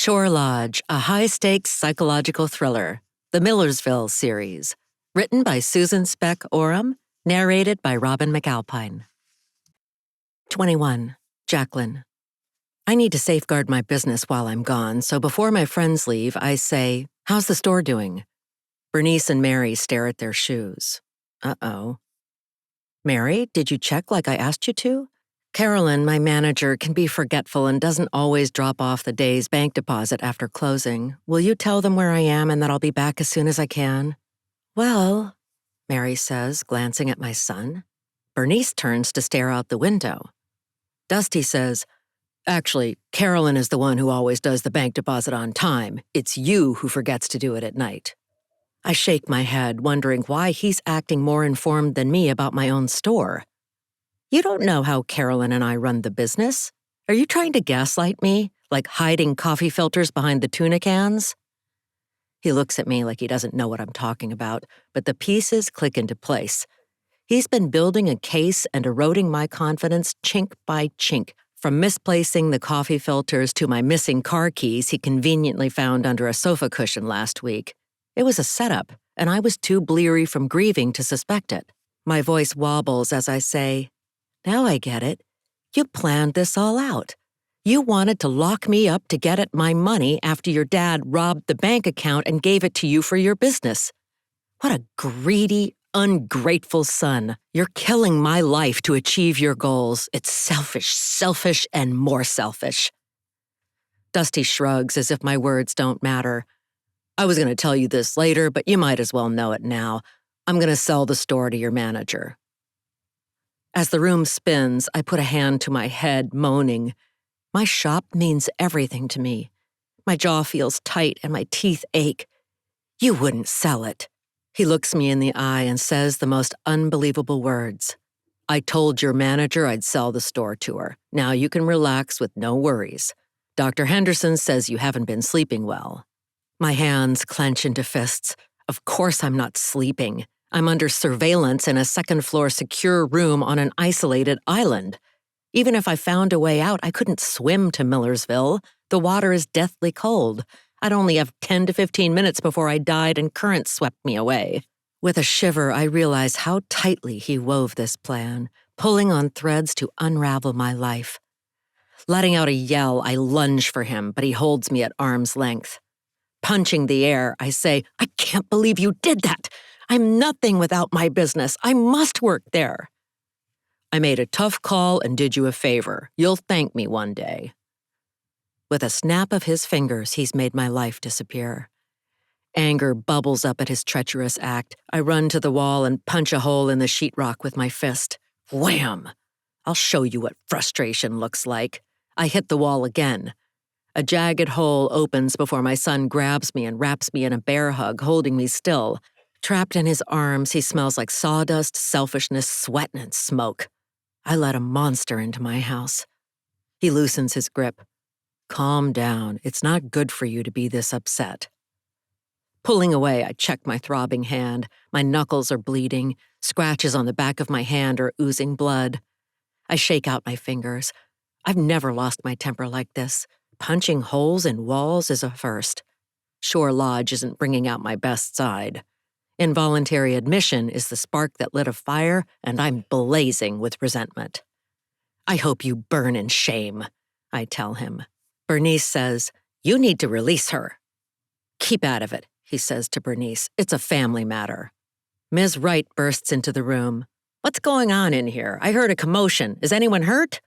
Shore Lodge, a high-stakes psychological thriller, the Millersville series, written by Susan Specht Oram, narrated by Robin McAlpine. 21. Jacqueline. I need to safeguard my business while I'm gone, so before my friends leave, I say, "How's the store doing?" Bernice and Mary stare at their shoes. Uh-oh. "Mary, did you check like I asked you to?" Carolyn, my manager, can be forgetful and doesn't always drop off the day's bank deposit after closing. Will you tell them where I am and that I'll be back as soon as I can? Well, Mary says, glancing at my son. Bernice turns to stare out the window. Dusty says, "Actually, Carolyn is the one who always does the bank deposit on time. It's you who forgets to do it at night." I shake my head, wondering why he's acting more informed than me about my own store. "You don't know how Carolyn and I run the business. Are you trying to gaslight me, like hiding coffee filters behind the tuna cans?" He looks at me like he doesn't know what I'm talking about, but the pieces click into place. He's been building a case and eroding my confidence chink by chink, from misplacing the coffee filters to my missing car keys he conveniently found under a sofa cushion last week. It was a setup, and I was too bleary from grieving to suspect it. My voice wobbles as I say, "Now I get it. You planned this all out. You wanted to lock me up to get at my money after your dad robbed the bank account and gave it to you for your business. What a greedy, ungrateful son. You're killing my life to achieve your goals. It's selfish, and more selfish." Dusty shrugs as if my words don't matter. "I was going to tell you this later, but you might as well know it now. I'm going to sell the store to your manager." As the room spins, I put a hand to my head, moaning. My shop means everything to me. My jaw feels tight and my teeth ache. "You wouldn't sell it." He looks me in the eye and says the most unbelievable words. "I told your manager I'd sell the store to her. Now you can relax with no worries. Dr. Henderson says you haven't been sleeping well." My hands clench into fists. Of course I'm not sleeping. I'm under surveillance in a second-floor secure room on an isolated island. Even if I found a way out, I couldn't swim to Millersville. The water is deathly cold. I'd only have 10 to 15 minutes before I died and currents swept me away. With a shiver, I realize how tightly he wove this plan, pulling on threads to unravel my life. Letting out a yell, I lunge for him, but he holds me at arm's length. Punching the air, I say, "I can't believe you did that. I'm nothing without my business. I must work there." "I made a tough call and did you a favor. You'll thank me one day." With a snap of his fingers, he's made my life disappear. Anger bubbles up at his treacherous act. I run to the wall and punch a hole in the sheetrock with my fist. Wham! I'll show you what frustration looks like. I hit the wall again. A jagged hole opens before my son grabs me and wraps me in a bear hug, holding me still. Trapped in his arms, he smells like sawdust, selfishness, sweat, and smoke. I let a monster into my house. He loosens his grip. "Calm down. It's not good for you to be this upset." Pulling away, I check my throbbing hand. My knuckles are bleeding. Scratches on the back of my hand are oozing blood. I shake out my fingers. I've never lost my temper like this. Punching holes in walls is a first. Shore Lodge isn't bringing out my best side. Involuntary admission is the spark that lit a fire, and I'm blazing with resentment. "I hope you burn in shame," I tell him. Bernice says, "You need to release her." "Keep out of it," he says to Bernice. "It's a family matter." Ms. Wright bursts into the room. "What's going on in here? I heard a commotion. Is anyone hurt?"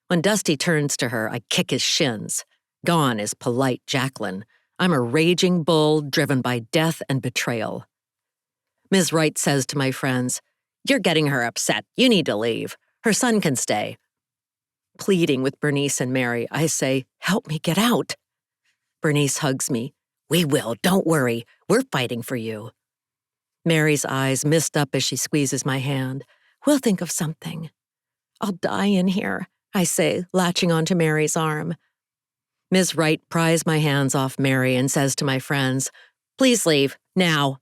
When Dusty turns to her, I kick his shins. Gone is polite Jacqueline. I'm a raging bull driven by death and betrayal. Ms. Wright says to my friends, "You're getting her upset. You need to leave. Her son can stay." Pleading with Bernice and Mary, I say, "Help me get out." Bernice hugs me. "We will, don't worry. We're fighting for you." Mary's eyes mist up as she squeezes my hand. "We'll think of something." "I'll die in here," I say, latching onto Mary's arm. Ms. Wright pries my hands off Mary and says to my friends, "Please leave, now."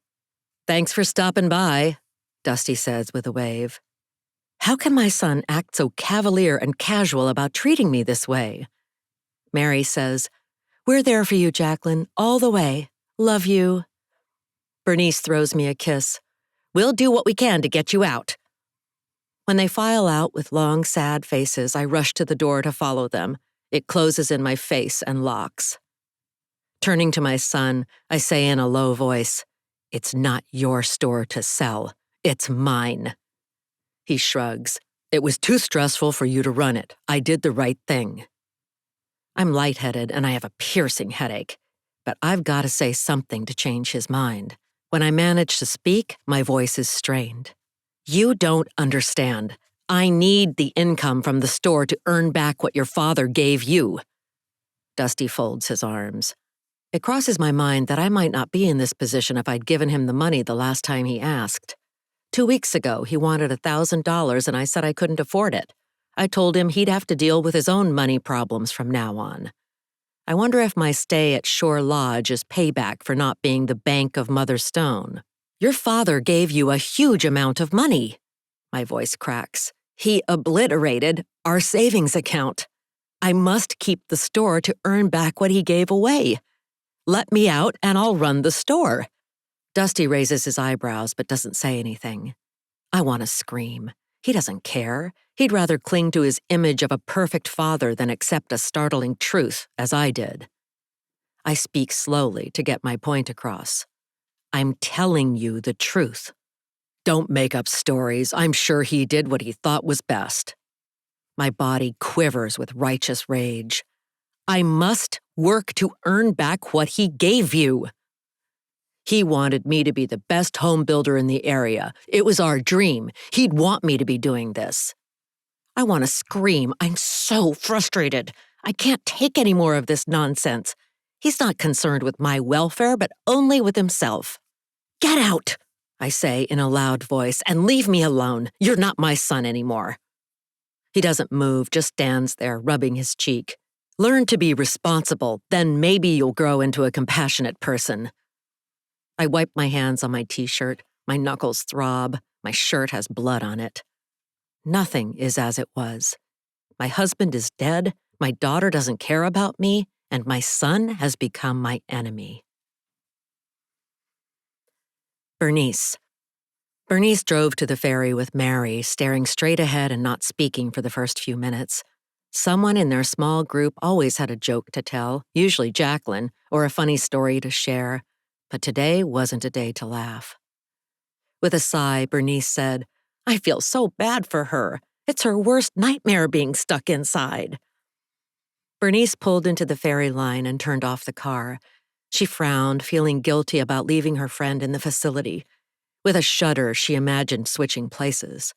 "Thanks for stopping by," Dusty says with a wave. How can my son act so cavalier and casual about treating me this way? Mary says, We're there for you, Jacqueline, all the way. Love you. Bernice throws me a kiss. We'll do what we can to get you out. When they file out with long, sad faces, I rush to the door to follow them. It closes in my face and locks. Turning to my son, I say in a low voice, "It's not your store to sell. It's mine." He shrugs. "It was too stressful for you to run it. I did the right thing." I'm lightheaded and I have a piercing headache, but I've got to say something to change his mind. When I manage to speak, my voice is strained. "You don't understand. I need the income from the store to earn back what your father gave you." Dusty folds his arms. It crosses my mind that I might not be in this position if I'd given him the money the last time he asked. 2 weeks ago, he wanted $1,000 and I said I couldn't afford it. I told him he'd have to deal with his own money problems from now on. I wonder if my stay at Shore Lodge is payback for not being the bank of Mother Stone. "Your father gave you a huge amount of money." My voice cracks. "He obliterated our savings account. I must keep the store to earn back what he gave away. Let me out and I'll run the store." Dusty raises his eyebrows but doesn't say anything. I want to scream. He doesn't care. He'd rather cling to his image of a perfect father than accept a startling truth, as I did. I speak slowly to get my point across. "I'm telling you the truth. Don't make up stories. I'm sure he did what he thought was best." My body quivers with righteous rage. "I must work to earn back what he gave you. He wanted me to be the best home builder in the area. It was our dream. He'd want me to be doing this." I want to scream. I'm so frustrated. I can't take any more of this nonsense. He's not concerned with my welfare, but only with himself. "Get out," I say in a loud voice, "and leave me alone. You're not my son anymore." He doesn't move, just stands there, rubbing his cheek. "Learn to be responsible, then maybe you'll grow into a compassionate person." I wipe my hands on my t-shirt. My knuckles throb. My shirt has blood on it. Nothing is as it was. My husband is dead, my daughter doesn't care about me, and my son has become my enemy. Bernice. Bernice drove to the ferry with Mary, staring straight ahead and not speaking for the first few minutes. Someone in their small group always had a joke to tell, usually Jacqueline, or a funny story to share. But today wasn't a day to laugh. With a sigh, Bernice said, "I feel so bad for her. It's her worst nightmare being stuck inside." Bernice pulled into the ferry line and turned off the car. She frowned, feeling guilty about leaving her friend in the facility. With a shudder, she imagined switching places.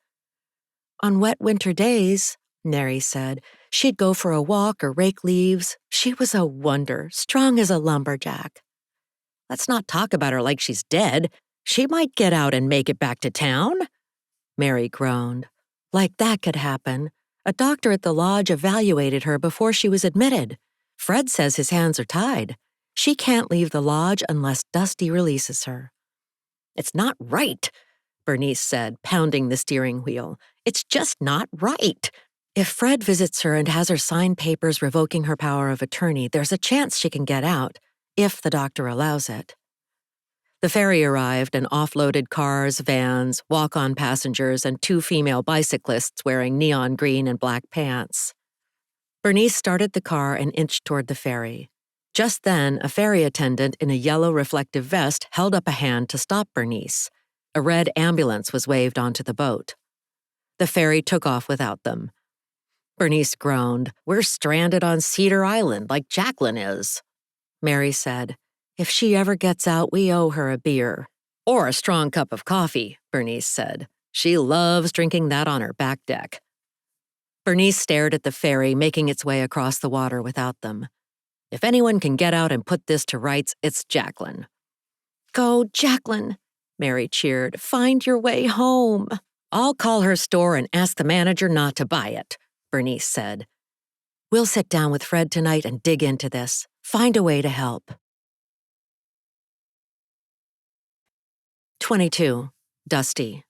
"On wet winter days," Mary said, "she'd go for a walk or rake leaves. She was a wonder, strong as a lumberjack." "Let's not talk about her like she's dead. She might get out and make it back to town." Mary groaned. "Like that could happen. A doctor at the lodge evaluated her before she was admitted. Fred says his hands are tied. She can't leave the lodge unless Dusty releases her." "It's not right," Bernice said, pounding the steering wheel. "It's just not right. If Fred visits her and has her sign papers revoking her power of attorney, there's a chance she can get out, if the doctor allows it." The ferry arrived and offloaded cars, vans, walk-on passengers, and 2 female bicyclists wearing neon green and black pants. Bernice started the car and inched toward the ferry. Just then, a ferry attendant in a yellow reflective vest held up a hand to stop Bernice. A red ambulance was waved onto the boat. The ferry took off without them. Bernice groaned. "We're stranded on Cedar Island like Jacqueline is." Mary said, "If she ever gets out, we owe her a beer." "Or a strong cup of coffee," Bernice said. "She loves drinking that on her back deck." Bernice stared at the ferry making its way across the water without them. If anyone can get out and put this to rights, it's Jacqueline. "Go, Jacqueline," Mary cheered. "Find your way home." "I'll call her store and ask the manager not to buy it," Bernice said. "We'll sit down with Fred tonight and dig into this. Find a way to help." 22. Dusty.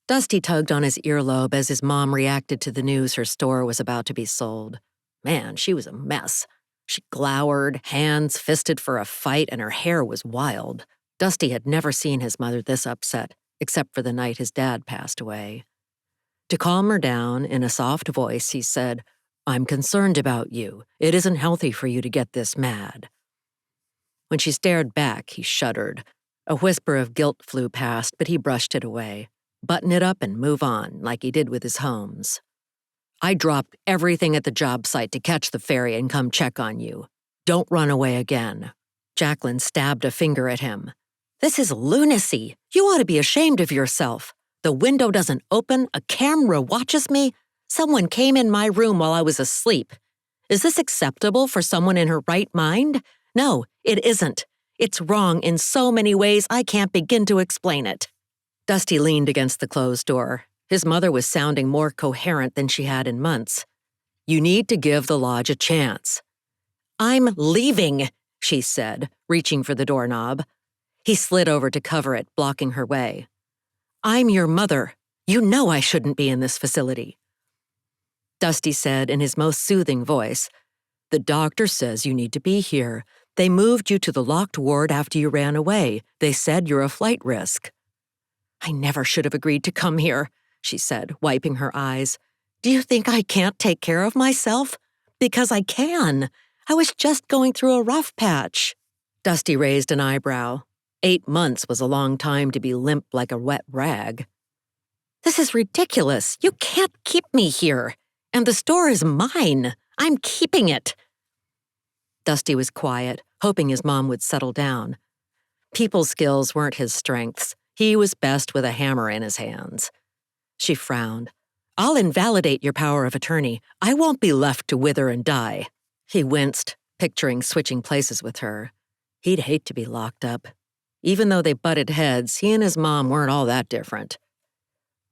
Dusty tugged on his earlobe as his mom reacted to the news her store was about to be sold. Man, she was a mess. She glowered, hands fisted for a fight, and her hair was wild. Dusty had never seen his mother this upset, except for the night his dad passed away. To calm her down, in a soft voice, he said, "I'm concerned about you. It isn't healthy for you to get this mad." When she stared back, he shuddered. A whisper of guilt flew past, but he brushed it away. Button it up and move on, like he did with his homes. "I dropped everything at the job site to catch the ferry and come check on you. Don't run away again." Jacqueline stabbed a finger at him. "This is lunacy. You ought to be ashamed of yourself. The window doesn't open, a camera watches me. Someone came in my room while I was asleep. Is this acceptable for someone in her right mind? No, it isn't. It's wrong in so many ways I can't begin to explain it." Dusty leaned against the closed door. His mother was sounding more coherent than she had in months. "You need to give the lodge a chance." "I'm leaving," she said, reaching for the doorknob. He slid over to cover it, blocking her way. "I'm your mother. You know I shouldn't be in this facility." Dusty said in his most soothing voice, "The doctor says you need to be here. They moved you to the locked ward after you ran away. They said you're a flight risk." "I never should have agreed to come here," she said, wiping her eyes. "Do you think I can't take care of myself? Because I can. I was just going through a rough patch." Dusty raised an eyebrow. 8 months was a long time to be limp like a wet rag. "This is ridiculous. You can't keep me here. And the store is mine. I'm keeping it." Dusty was quiet, hoping his mom would settle down. People skills weren't his strengths. He was best with a hammer in his hands. She frowned. "I'll invalidate your power of attorney. I won't be left to wither and die." He winced, picturing switching places with her. He'd hate to be locked up. Even though they butted heads, he and his mom weren't all that different.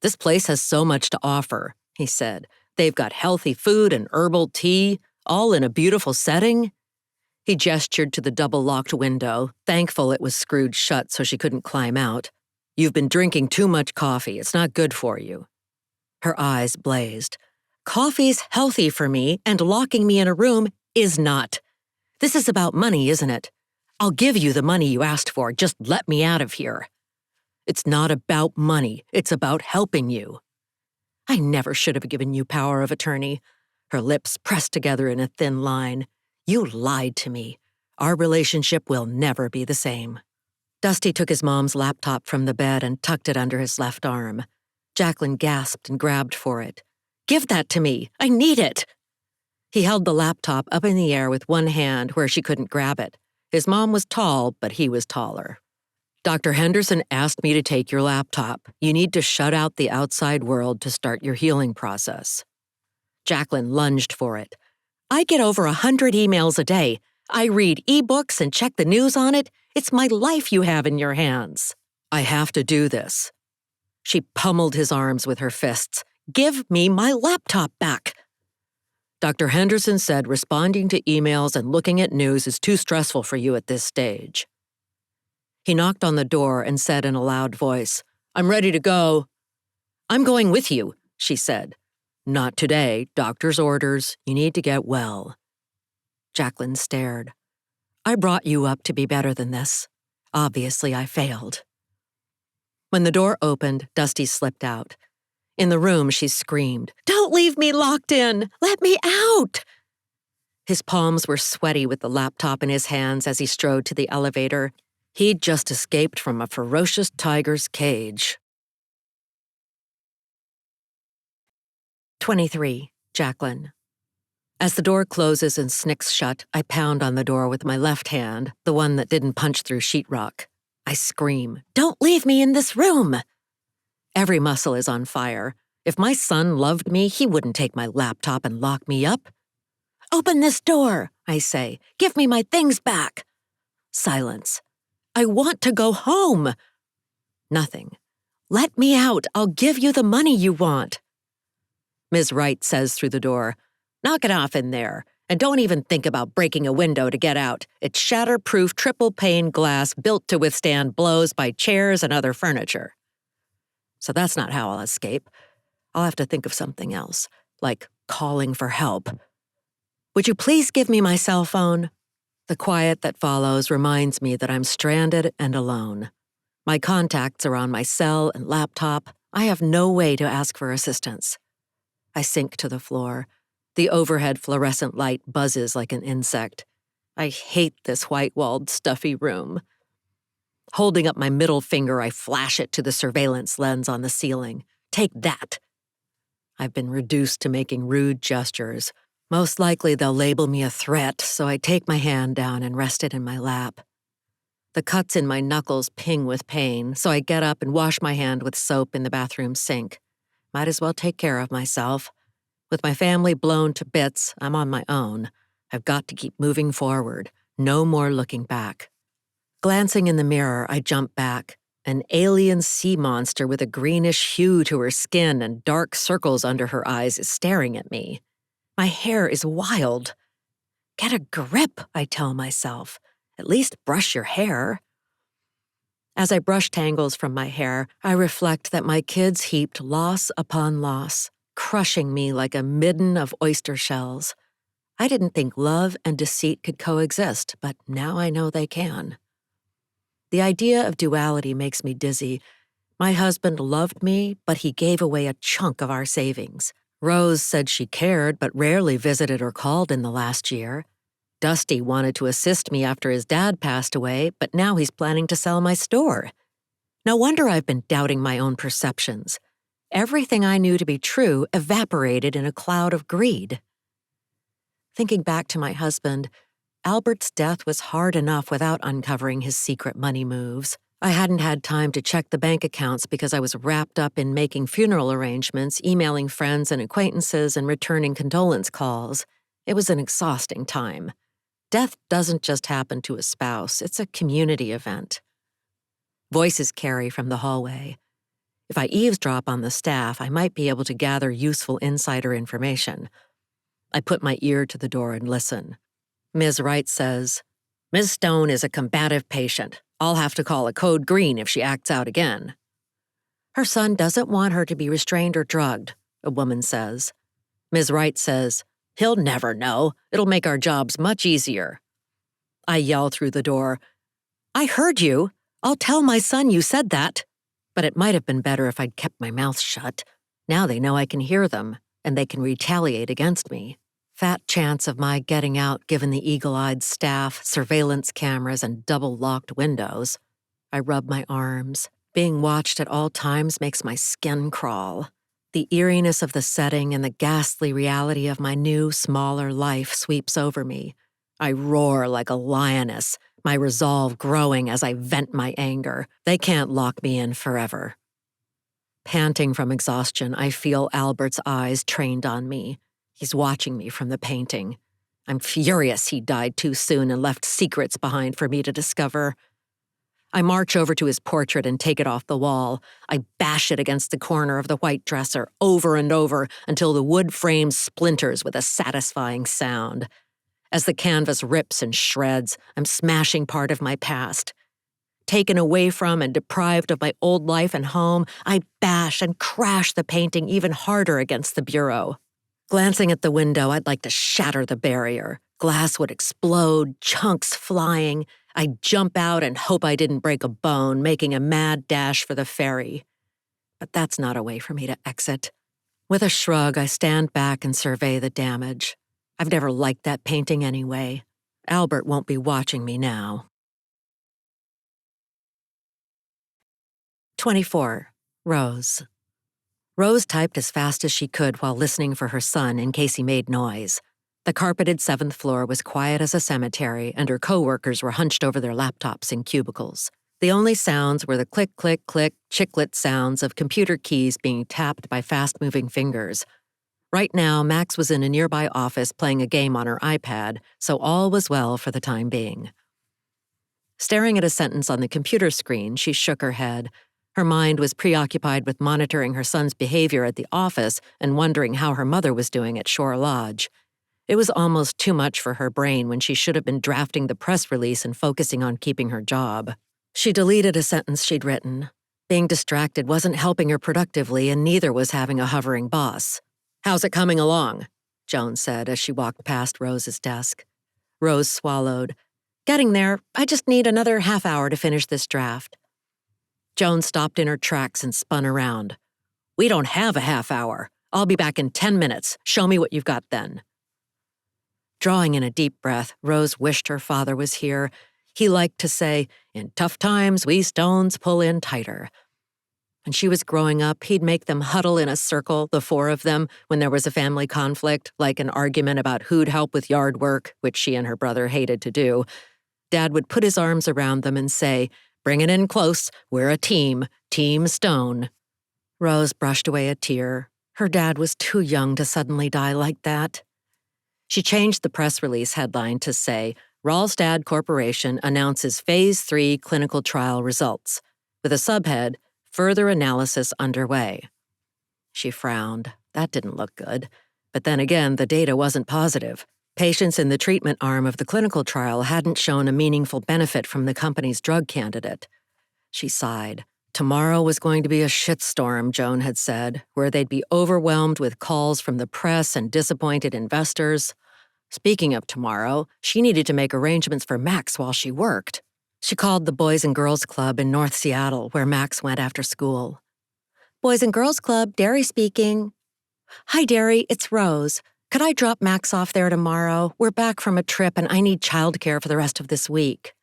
"This place has so much to offer," he said. "They've got healthy food and herbal tea, all in a beautiful setting." He gestured to the double-locked window, thankful it was screwed shut so she couldn't climb out. "You've been drinking too much coffee. It's not good for you." Her eyes blazed. "Coffee's healthy for me, and locking me in a room is not. This is about money, isn't it? I'll give you the money you asked for. Just let me out of here." "It's not about money. It's about helping you." "I never should have given you power of attorney." Her lips pressed together in a thin line. "You lied to me. Our relationship will never be the same." Dusty took his mom's laptop from the bed and tucked it under his left arm. Jacqueline gasped and grabbed for it. "Give that to me. I need it." He held the laptop up in the air with one hand where she couldn't grab it. His mom was tall, but he was taller. "Dr. Henderson asked me to take your laptop. You need to shut out the outside world to start your healing process." Jacqueline lunged for it. "I get over 100 emails a day. I read ebooks and check the news on it. It's my life you have in your hands." "I have to do this." She pummeled his arms with her fists. "Give me my laptop back." "Dr. Henderson said responding to emails and looking at news is too stressful for you at this stage." He knocked on the door and said in a loud voice, "I'm ready to go." "I'm going with you," she said. "Not today. Doctor's orders. You need to get well." Jacqueline stared. "I brought you up to be better than this. Obviously, I failed." When the door opened, Dusty slipped out. In the room, she screamed, "Don't leave me locked in! Let me out!" His palms were sweaty with the laptop in his hands as he strode to the elevator. He'd just escaped from a ferocious tiger's cage. 23. Jacqueline. As the door closes and snicks shut, I pound on the door with my left hand, the one that didn't punch through sheetrock. I scream, "Don't leave me in this room!" Every muscle is on fire. If my son loved me, he wouldn't take my laptop and lock me up. "Open this door," I say. "Give me my things back." Silence. "I want to go home." Nothing. "Let me out. I'll give you the money you want." Ms. Wright says through the door, "Knock it off in there, and don't even think about breaking a window to get out. It's shatterproof triple-pane glass built to withstand blows by chairs and other furniture." So that's not how I'll escape. I'll have to think of something else, like calling for help. Would you please give me my cell phone? The quiet that follows reminds me that I'm stranded and alone. My contacts are on my cell and laptop. I have no way to ask for assistance. I sink to the floor. The overhead fluorescent light buzzes like an insect. I hate this white-walled, stuffy room. Holding up my middle finger, I flash it to the surveillance lens on the ceiling. Take that! I've been reduced to making rude gestures. Most likely they'll label me a threat, so I take my hand down and rest it in my lap. The cuts in my knuckles ping with pain, so I get up and wash my hand with soap in the bathroom sink. Might as well take care of myself. With my family blown to bits, I'm on my own. I've got to keep moving forward. No more looking back. Glancing in the mirror, I jump back. An alien sea monster with a greenish hue to her skin and dark circles under her eyes is staring at me. My hair is wild. Get a grip, I tell myself. At least brush your hair. As I brush tangles from my hair, I reflect that my kids heaped loss upon loss, crushing me like a midden of oyster shells. I didn't think love and deceit could coexist, but now I know they can. The idea of duality makes me dizzy. My husband loved me, but he gave away a chunk of our savings. Rose said she cared, but rarely visited or called in the last year. Dusty wanted to assist me after his dad passed away, but now he's planning to sell my store. No wonder I've been doubting my own perceptions. Everything I knew to be true evaporated in a cloud of greed. Thinking back to my husband, Albert's death was hard enough without uncovering his secret money moves. I hadn't had time to check the bank accounts because I was wrapped up in making funeral arrangements, emailing friends and acquaintances, and returning condolence calls. It was an exhausting time. Death doesn't just happen to a spouse, it's a community event. Voices carry from the hallway. If I eavesdrop on the staff, I might be able to gather useful insider information. I put my ear to the door and listen. Ms. Wright says, "Ms. Stone is a combative patient. I'll have to call a code green if she acts out again." Her son doesn't want her to be restrained or drugged, a woman says. Ms. Wright says, "He'll never know. It'll make our jobs much easier." I yell through the door, "I heard you. I'll tell my son you said that." But it might have been better if I'd kept my mouth shut. Now they know I can hear them, and they can retaliate against me. Fat chance of my getting out given the eagle-eyed staff, surveillance cameras, and double-locked windows. I rub my arms. Being watched at all times makes my skin crawl. The eeriness of the setting and the ghastly reality of my new, smaller life sweeps over me. I roar like a lioness, my resolve growing as I vent my anger. They can't lock me in forever. Panting from exhaustion, I feel Albert's eyes trained on me. He's watching me from the painting. I'm furious he died too soon and left secrets behind for me to discover. I march over to his portrait and take it off the wall. I bash it against the corner of the white dresser over and over until the wood frame splinters with a satisfying sound. As the canvas rips and shreds, I'm smashing part of my past. Taken away from and deprived of my old life and home, I bash and crash the painting even harder against the bureau. Glancing at the window, I'd like to shatter the barrier. Glass would explode, chunks flying. I'd jump out and hope I didn't break a bone, making a mad dash for the ferry. But that's not a way for me to exit. With a shrug, I stand back and survey the damage. I've never liked that painting anyway. Albert won't be watching me now. 24. Rose. Rose typed as fast as she could while listening for her son in case he made noise. The carpeted 7th floor was quiet as a cemetery, and her coworkers were hunched over their laptops in cubicles. The only sounds were the click, click, click, chiclet sounds of computer keys being tapped by fast-moving fingers. Right now, Max was in a nearby office playing a game on her iPad, so all was well for the time being. Staring at a sentence on the computer screen, she shook her head. Her mind was preoccupied with monitoring her son's behavior at the office and wondering how her mother was doing at Shore Lodge. It was almost too much for her brain when she should have been drafting the press release and focusing on keeping her job. She deleted a sentence she'd written. Being distracted wasn't helping her productively, and neither was having a hovering boss. "How's it coming along?" Joan said as she walked past Rose's desk. Rose swallowed. Getting there, I just need another half hour to finish this draft. Joan stopped in her tracks and spun around. We don't have a half hour. I'll be back in 10 minutes. Show me what you've got then. Drawing in a deep breath, Rose wished her father was here. He liked to say, in tough times, we stones pull in tighter. When she was growing up, he'd make them huddle in a circle, the four of them, when there was a family conflict, like an argument about who'd help with yard work, which she and her brother hated to do. Dad would put his arms around them and say, bring it in close, we're a team, Team Stone. Rose brushed away a tear. Her dad was too young to suddenly die like that. She changed the press release headline to say, Ralstad Corporation announces Phase 3 clinical trial results, with a subhead, Further analysis underway. She frowned. That didn't look good. But then again, the data wasn't positive. Patients in the treatment arm of the clinical trial hadn't shown a meaningful benefit from the company's drug candidate. She sighed. Tomorrow was going to be a shitstorm, Joan had said, where they'd be overwhelmed with calls from the press and disappointed investors. Speaking of tomorrow, she needed to make arrangements for Max while she worked. She called the Boys and Girls Club in North Seattle, where Max went after school. Boys and Girls Club, Derry speaking. Hi, Derry, it's Rose. Could I drop Max off there tomorrow? We're back from a trip and I need childcare for the rest of this week.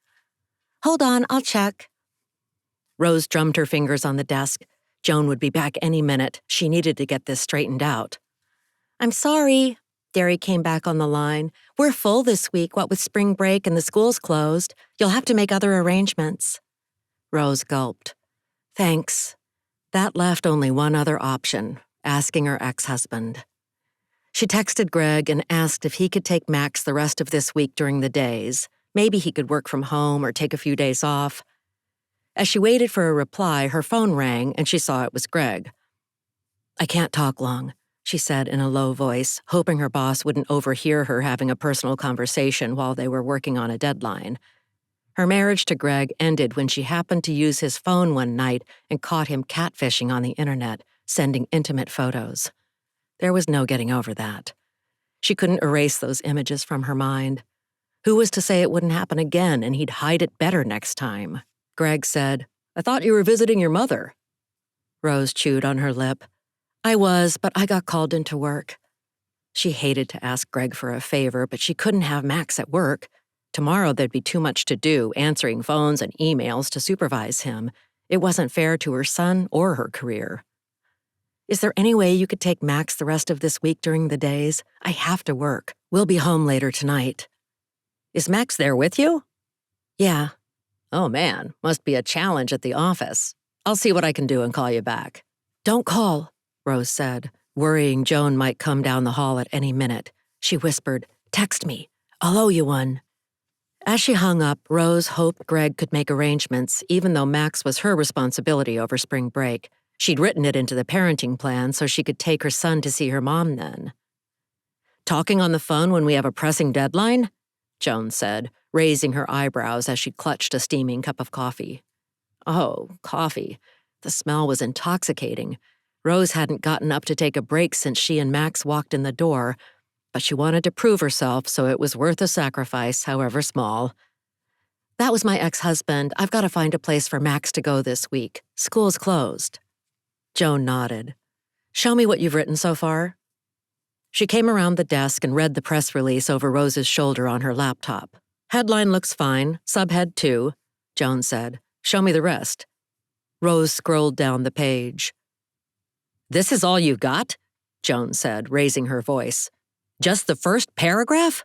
Hold on, I'll check. Rose drummed her fingers on the desk. Joan would be back any minute. She needed to get this straightened out. I'm sorry, Derry came back on the line. We're full this week, what with spring break and the schools closed. You'll have to make other arrangements. Rose gulped. Thanks. That left only one other option, asking her ex-husband. She texted Greg and asked if he could take Max the rest of this week during the days. Maybe he could work from home or take a few days off. As she waited for a reply, her phone rang and she saw it was Greg. I can't talk long, she said in a low voice, hoping her boss wouldn't overhear her having a personal conversation while they were working on a deadline. Her marriage to Greg ended when she happened to use his phone one night and caught him catfishing on the internet, sending intimate photos. There was no getting over that. She couldn't erase those images from her mind. Who was to say it wouldn't happen again and he'd hide it better next time? Greg said, I thought you were visiting your mother. Rose chewed on her lip. I was, but I got called into work. She hated to ask Greg for a favor, but she couldn't have Max at work. Tomorrow there'd be too much to do, answering phones and emails to supervise him. It wasn't fair to her son or her career. Is there any way you could take Max the rest of this week during the days? I have to work. We'll be home later tonight. Is Max there with you? Yeah. Oh man, must be a challenge at the office. I'll see what I can do and call you back. Don't call, Rose said, worrying Joan might come down the hall at any minute. She whispered, text me. I'll owe you one. As she hung up, Rose hoped Greg could make arrangements, even though Max was her responsibility over spring break. She'd written it into the parenting plan so she could take her son to see her mom then. Talking on the phone when we have a pressing deadline? Joan said, raising her eyebrows as she clutched a steaming cup of coffee. Oh, coffee. The smell was intoxicating. Rose hadn't gotten up to take a break since she and Max walked in the door, but she wanted to prove herself, so it was worth a sacrifice, however small. That was my ex-husband. I've got to find a place for Max to go this week. School's closed. Joan nodded. Show me what you've written so far. She came around the desk and read the press release over Rose's shoulder on her laptop. Headline looks fine, subhead too, Joan said. Show me the rest. Rose scrolled down the page. This is all you got? Joan said, raising her voice. Just the first paragraph?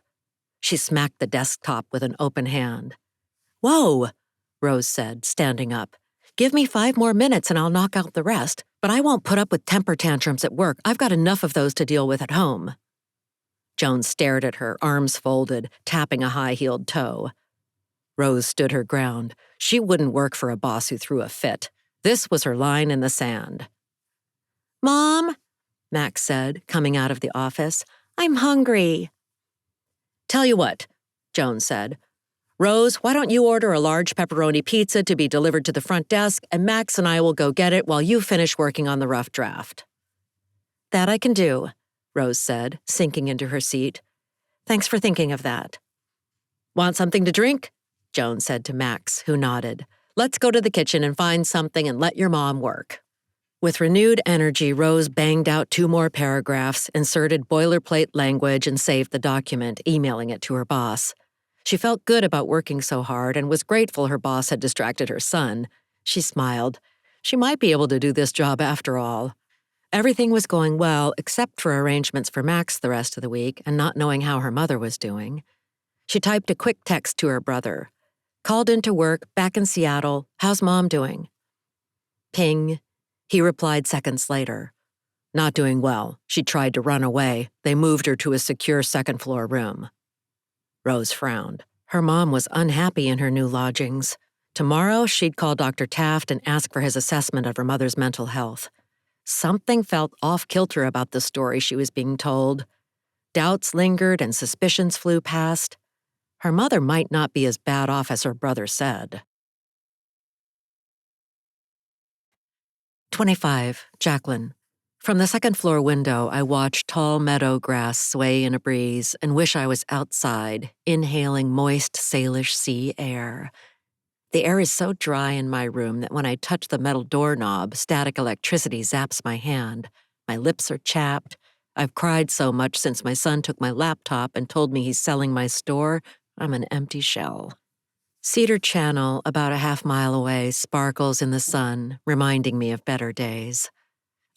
She smacked the desktop with an open hand. Whoa, Rose said, standing up. Give me 5 more minutes and I'll knock out the rest, but I won't put up with temper tantrums at work. I've got enough of those to deal with at home. Joan stared at her, arms folded, tapping a high-heeled toe. Rose stood her ground. She wouldn't work for a boss who threw a fit. This was her line in the sand. Mom, Max said, coming out of the office, I'm hungry. Tell you what, Joan said. Rose, why don't you order a large pepperoni pizza to be delivered to the front desk, and Max and I will go get it while you finish working on the rough draft. That I can do. Rose said, sinking into her seat. Thanks for thinking of that. Want something to drink? Joan said to Max, who nodded. Let's go to the kitchen and find something and let your mom work. With renewed energy, Rose banged out 2 more paragraphs, inserted boilerplate language, and saved the document, emailing it to her boss. She felt good about working so hard and was grateful her boss had distracted her son. She smiled. She might be able to do this job after all. Everything was going well except for arrangements for Max the rest of the week and not knowing how her mother was doing. She typed a quick text to her brother. Called into work, back in Seattle. How's Mom doing? Ping. He replied seconds later. Not doing well. She tried to run away. They moved her to a secure second-floor room. Rose frowned. Her mom was unhappy in her new lodgings. Tomorrow, she'd call Dr. Taft and ask for his assessment of her mother's mental health. Something felt off-kilter about the story she was being told. Doubts lingered and suspicions flew past. Her mother might not be as bad off as her brother said. 25. Jacqueline. From the second-floor window, I watch tall meadow grass sway in a breeze and wish I was outside, inhaling moist, Salish sea air. The air is so dry in my room that when I touch the metal doorknob, static electricity zaps my hand. My lips are chapped. I've cried so much since my son took my laptop and told me he's selling my store, I'm an empty shell. Cedar Channel, about a half-mile away, sparkles in the sun, reminding me of better days.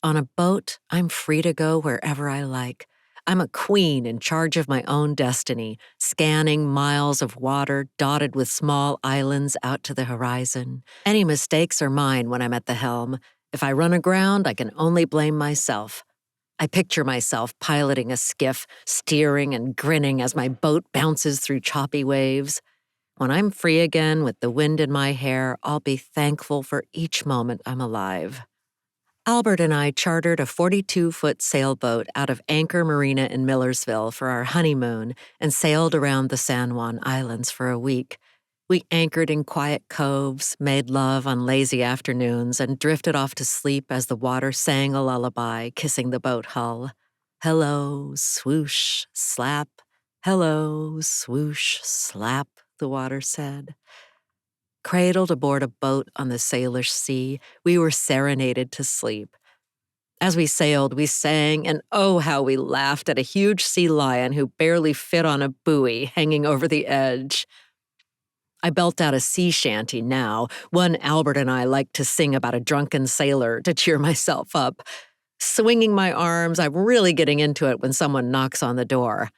On a boat, I'm free to go wherever I like. I'm a queen in charge of my own destiny, scanning miles of water dotted with small islands out to the horizon. Any mistakes are mine when I'm at the helm. If I run aground, I can only blame myself. I picture myself piloting a skiff, steering and grinning as my boat bounces through choppy waves. When I'm free again with the wind in my hair, I'll be thankful for each moment I'm alive. Albert and I chartered a 42-foot sailboat out of Anchor Marina in Millersville for our honeymoon and sailed around the San Juan Islands for a week. We anchored in quiet coves, made love on lazy afternoons, and drifted off to sleep as the water sang a lullaby, kissing the boat hull. Hello, swoosh, slap. Hello, swoosh, slap, the water said. Cradled aboard a boat on the Salish Sea, we were serenaded to sleep. As we sailed, we sang, and oh, how we laughed at a huge sea lion who barely fit on a buoy hanging over the edge. I belt out a sea shanty now, one Albert and I like to sing about a drunken sailor to cheer myself up. Swinging my arms, I'm really getting into it when someone knocks on the door.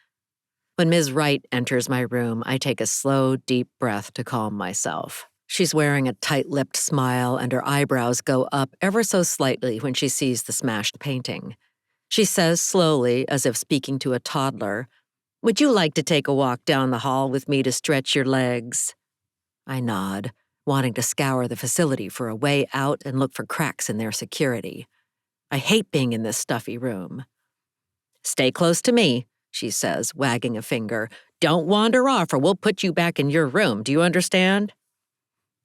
When Ms. Wright enters my room, I take a slow, deep breath to calm myself. She's wearing a tight-lipped smile and her eyebrows go up ever so slightly when she sees the smashed painting. She says slowly, as if speaking to a toddler, "Would you like to take a walk down the hall with me to stretch your legs?" I nod, wanting to scour the facility for a way out and look for cracks in their security. I hate being in this stuffy room. "Stay close to me," she says, wagging a finger. "Don't wander off or we'll put you back in your room. Do you understand?"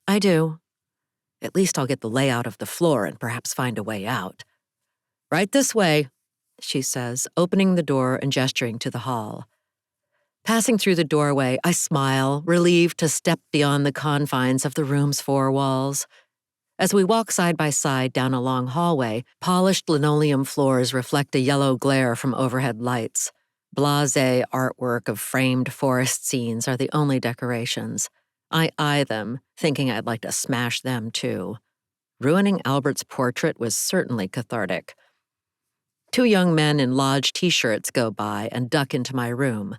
I do. At least I'll get the layout of the floor and perhaps find a way out. "Right this way," she says, opening the door and gesturing to the hall. Passing through the doorway, I smile, relieved to step beyond the confines of the room's 4 walls. As we walk side by side down a long hallway, polished linoleum floors reflect a yellow glare from overhead lights. Blasé artwork of framed forest scenes are the only decorations. I eye them, thinking I'd like to smash them too. Ruining Albert's portrait was certainly cathartic. 2 young men in lodge t-shirts go by and duck into my room.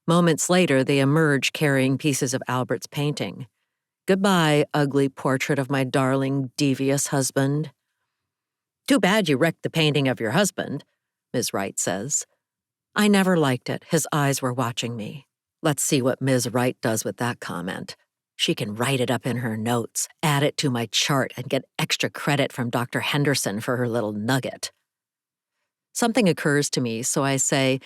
Moments later, they emerge carrying pieces of Albert's painting. "Goodbye, ugly portrait of my darling, devious husband." "Too bad you wrecked the painting of your husband," Ms. Wright says. I never liked it. His eyes were watching me. Let's see what Ms. Wright does with that comment. She can write it up in her notes, add it to my chart, and get extra credit from Dr. Henderson for her little nugget. Something occurs to me, so I say,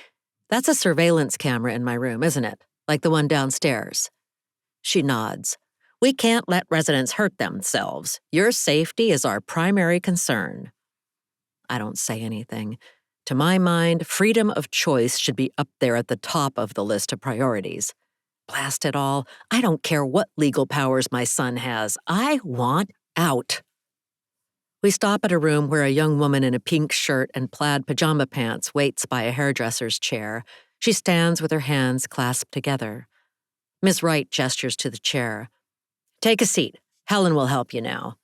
"That's a surveillance camera in my room, isn't it? Like the one downstairs." She nods. "We can't let residents hurt themselves. Your safety is our primary concern." I don't say anything. To my mind, freedom of choice should be up there at the top of the list of priorities. Blast it all, I don't care what legal powers my son has. I want out. We stop at a room where a young woman in a pink shirt and plaid pajama pants waits by a hairdresser's chair. She stands with her hands clasped together. Ms. Wright gestures to the chair. "Take a seat. Helen will help you now."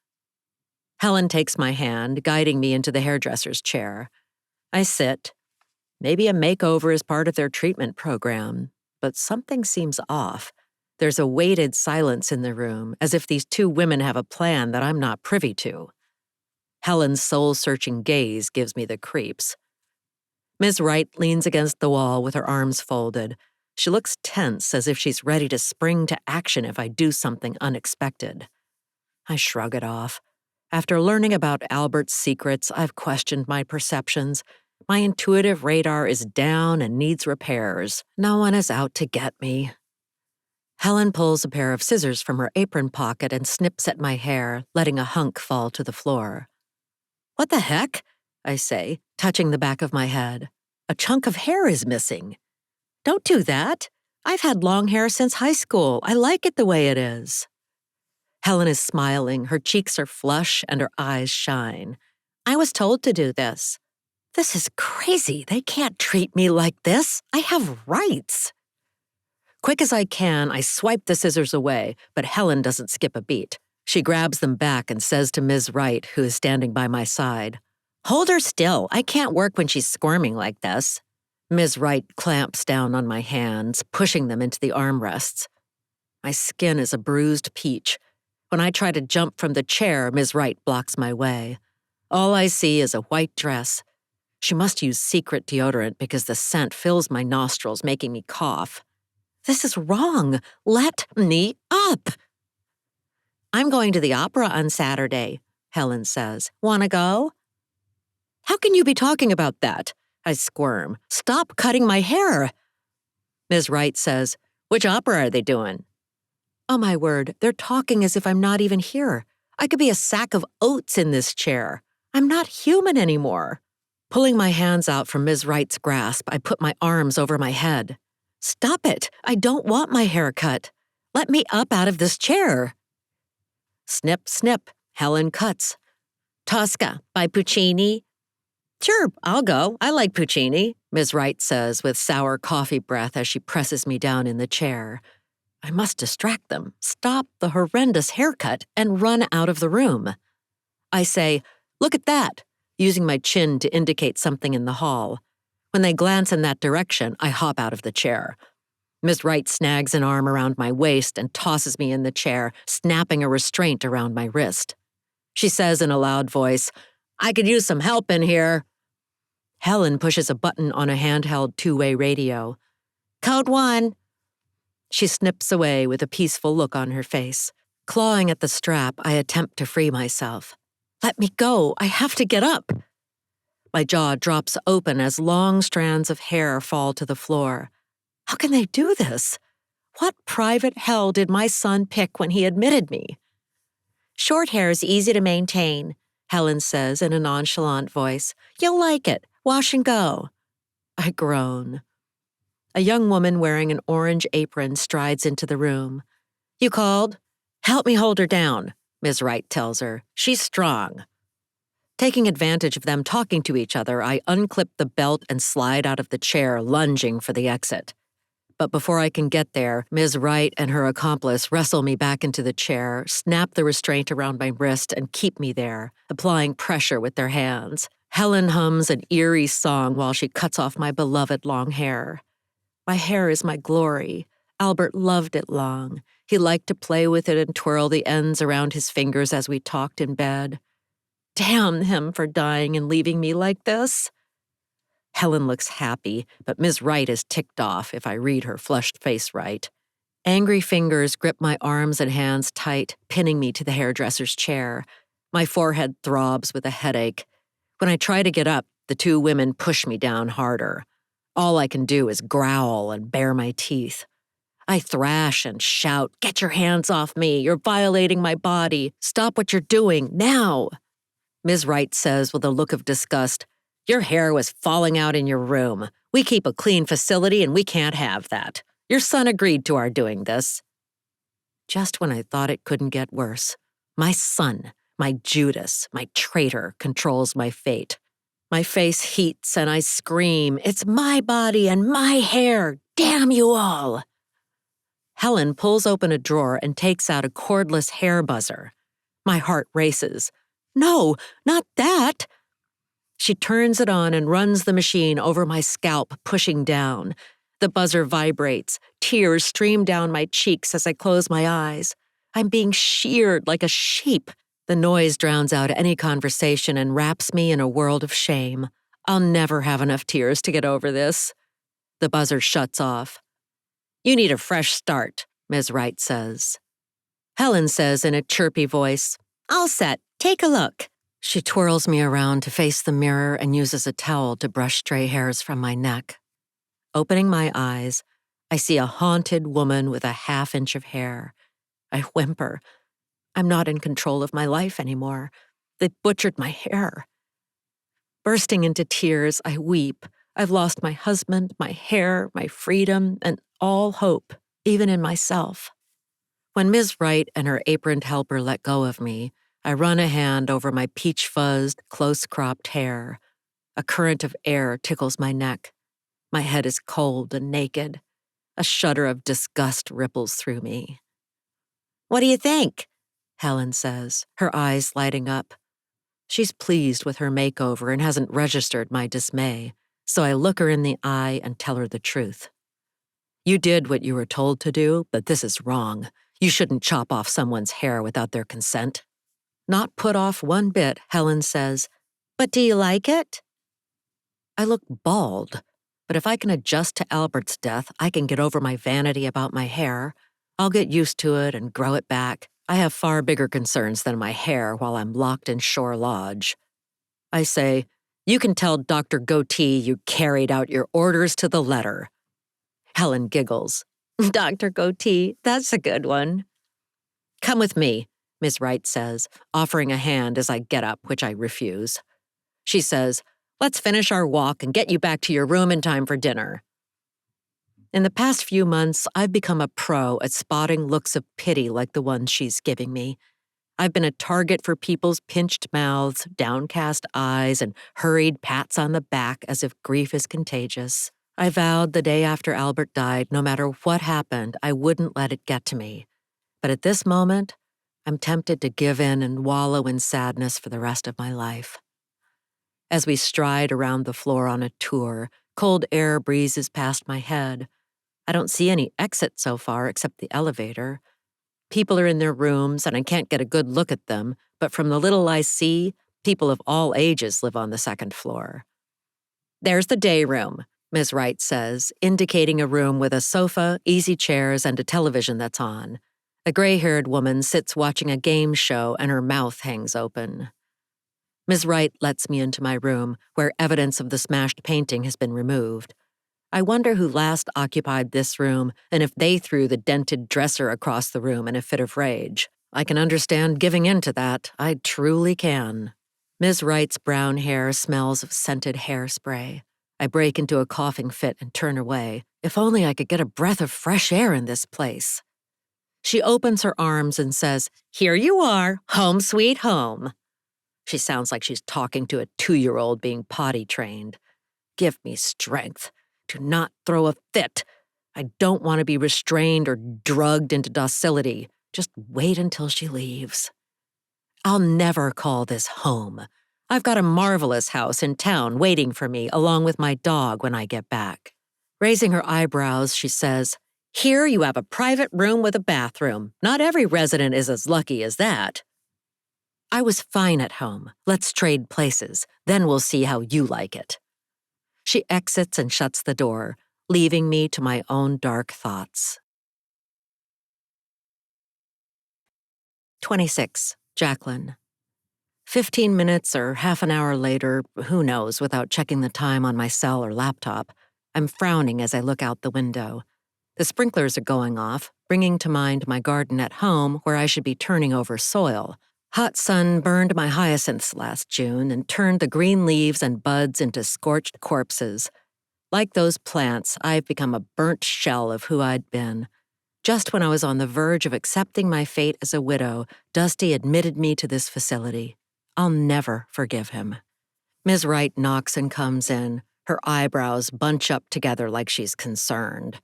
Helen takes my hand, guiding me into the hairdresser's chair. I sit. Maybe a makeover is part of their treatment program, but something seems off. There's a weighted silence in the room, as if these two women have a plan that I'm not privy to. Helen's soul-searching gaze gives me the creeps. Ms. Wright leans against the wall with her arms folded. She looks tense, as if she's ready to spring to action if I do something unexpected. I shrug it off. After learning about Albert's secrets, I've questioned my perceptions. My intuitive radar is down and needs repairs. No one is out to get me. Helen pulls a pair of scissors from her apron pocket and snips at my hair, letting a hunk fall to the floor. "What the heck?" I say, touching the back of my head. "A chunk of hair is missing." "Don't do that. I've had long hair since high school. I like it the way it is." Helen is smiling, her cheeks are flush, and her eyes shine. "I was told to do this." "This is crazy. They can't treat me like this. I have rights." Quick as I can, I swipe the scissors away, but Helen doesn't skip a beat. She grabs them back and says to Ms. Wright, who is standing by my side, "Hold her still. I can't work when she's squirming like this." Ms. Wright clamps down on my hands, pushing them into the armrests. My skin is a bruised peach. When I try to jump from the chair, Ms. Wright blocks my way. All I see is a white dress. She must use secret deodorant because the scent fills my nostrils, making me cough. This is wrong. Let me up. "I'm going to the opera on Saturday," Helen says. "Wanna go?" "How can you be talking about that?" I squirm. "Stop cutting my hair." Ms. Wright says, "Which opera are they doing?" Oh my word, they're talking as if I'm not even here. I could be a sack of oats in this chair. I'm not human anymore. Pulling my hands out from Ms. Wright's grasp, I put my arms over my head. "Stop it! I don't want my hair cut. Let me up out of this chair." Snip, snip, Helen cuts. "Tosca by Puccini?" "Sure, I'll go. I like Puccini," Ms. Wright says with sour coffee breath as she presses me down in the chair. I must distract them, stop the horrendous haircut, and run out of the room. I say, "Look at that," using my chin to indicate something in the hall. When they glance in that direction, I hop out of the chair. Ms. Wright snags an arm around my waist and tosses me in the chair, snapping a restraint around my wrist. She says in a loud voice, "I could use some help in here." Helen pushes a button on a handheld two-way radio. "Code 1. She snips away with a peaceful look on her face. Clawing at the strap, I attempt to free myself. "Let me go. I have to get up." My jaw drops open as long strands of hair fall to the floor. How can they do this? What private hell did my son pick when he admitted me? "Short hair is easy to maintain," Helen says in a nonchalant voice. "You'll like it. Wash and go." I groan. A young woman wearing an orange apron strides into the room. "You called?" "Help me hold her down," Ms. Wright tells her. "She's strong." Taking advantage of them talking to each other, I unclip the belt and slide out of the chair, lunging for the exit. But before I can get there, Ms. Wright and her accomplice wrestle me back into the chair, snap the restraint around my wrist, and keep me there, applying pressure with their hands. Helen hums an eerie song while she cuts off my beloved long hair. My hair is my glory. Albert loved it long. He liked to play with it and twirl the ends around his fingers as we talked in bed. Damn him for dying and leaving me like this. Helen looks happy, but Ms. Wright is ticked off if I read her flushed face right. Angry fingers grip my arms and hands tight, pinning me to the hairdresser's chair. My forehead throbs with a headache. When I try to get up, the two women push me down harder. All I can do is growl and bare my teeth. I thrash and shout, "Get your hands off me! You're violating my body! Stop what you're doing, now!" Ms. Wright says with a look of disgust, Your hair was falling out in your room. We keep a clean facility and we can't have that. Your son agreed to our doing this." Just when I thought it couldn't get worse, my son, my Judas, my traitor, controls my fate. My face heats and I scream, "It's my body and my hair! Damn you all!" Helen pulls open a drawer and takes out a cordless hair buzzer. My heart races. "No, not that!" She turns it on and runs the machine over my scalp, pushing down. The buzzer vibrates. Tears stream down my cheeks as I close my eyes. I'm being sheared like a sheep. The noise drowns out any conversation and wraps me in a world of shame. I'll never have enough tears to get over this. The buzzer shuts off. "You need a fresh start," Ms. Wright says. Helen says in a chirpy voice, "All set. Take a look." She twirls me around to face the mirror and uses a towel to brush stray hairs from my neck. Opening my eyes, I see a haunted woman with a half-inch of hair. I whimper. I'm not in control of my life anymore. They've butchered my hair. Bursting into tears, I weep. I've lost my husband, my hair, my freedom, and all hope, even in myself. When Ms. Wright and her aproned helper let go of me, I run a hand over my peach-fuzzed, close-cropped hair. A current of air tickles my neck. My head is cold and naked. A shudder of disgust ripples through me. "What do you think?" Helen says, her eyes lighting up. She's pleased with her makeover and hasn't registered my dismay, so I look her in the eye and tell her the truth. "You did what you were told to do, but this is wrong. You shouldn't chop off someone's hair without their consent." Not put off one bit, Helen says, "But do you like it?" I look bald, but if I can adjust to Albert's death, I can get over my vanity about my hair. I'll get used to it and grow it back. I have far bigger concerns than my hair while I'm locked in Shore Lodge. I say, "You can tell Dr. Goatee you carried out your orders to the letter." Helen giggles. "Dr. Goatee, that's a good one." "Come with me," Ms. Wright says, offering a hand as I get up, which I refuse. She says, "Let's finish our walk and get you back to your room in time for dinner." In the past few months, I've become a pro at spotting looks of pity like the ones she's giving me. I've been a target for people's pinched mouths, downcast eyes, and hurried pats on the back as if grief is contagious. I vowed the day after Albert died, no matter what happened, I wouldn't let it get to me. But at this moment, I'm tempted to give in and wallow in sadness for the rest of my life. As we stride around the floor on a tour, cold air breezes past my head. I don't see any exit so far except the elevator. People are in their rooms and I can't get a good look at them, but from the little I see, people of all ages live on the second floor. "There's the day room," Ms. Wright says, indicating a room with a sofa, easy chairs, and a television that's on. A gray-haired woman sits watching a game show and her mouth hangs open. Ms. Wright lets me into my room, where evidence of the smashed painting has been removed. I wonder who last occupied this room and if they threw the dented dresser across the room in a fit of rage. I can understand giving in to that. I truly can. Ms. Wright's brown hair smells of scented hairspray. I break into a coughing fit and turn away. If only I could get a breath of fresh air in this place. She opens her arms and says, "Here you are, home sweet home." She sounds like she's talking to a 2-year-old being potty trained. Give me strength. Do not throw a fit. I don't want to be restrained or drugged into docility. Just wait until she leaves. I'll never call this home. I've got a marvelous house in town waiting for me along with my dog when I get back. Raising her eyebrows, she says, "Here you have a private room with a bathroom. Not every resident is as lucky as that." I was fine at home. Let's trade places. Then we'll see how you like it. She exits and shuts the door, leaving me to my own dark thoughts. 26. Jacqueline. 15 minutes or half an hour later, who knows, without checking the time on my cell or laptop, I'm frowning as I look out the window. The sprinklers are going off, bringing to mind my garden at home where I should be turning over soil. Hot sun burned my hyacinths last June and turned the green leaves and buds into scorched corpses. Like those plants, I've become a burnt shell of who I'd been. Just when I was on the verge of accepting my fate as a widow, Dusty admitted me to this facility. I'll never forgive him. Ms. Wright knocks and comes in. Her eyebrows bunch up together like she's concerned.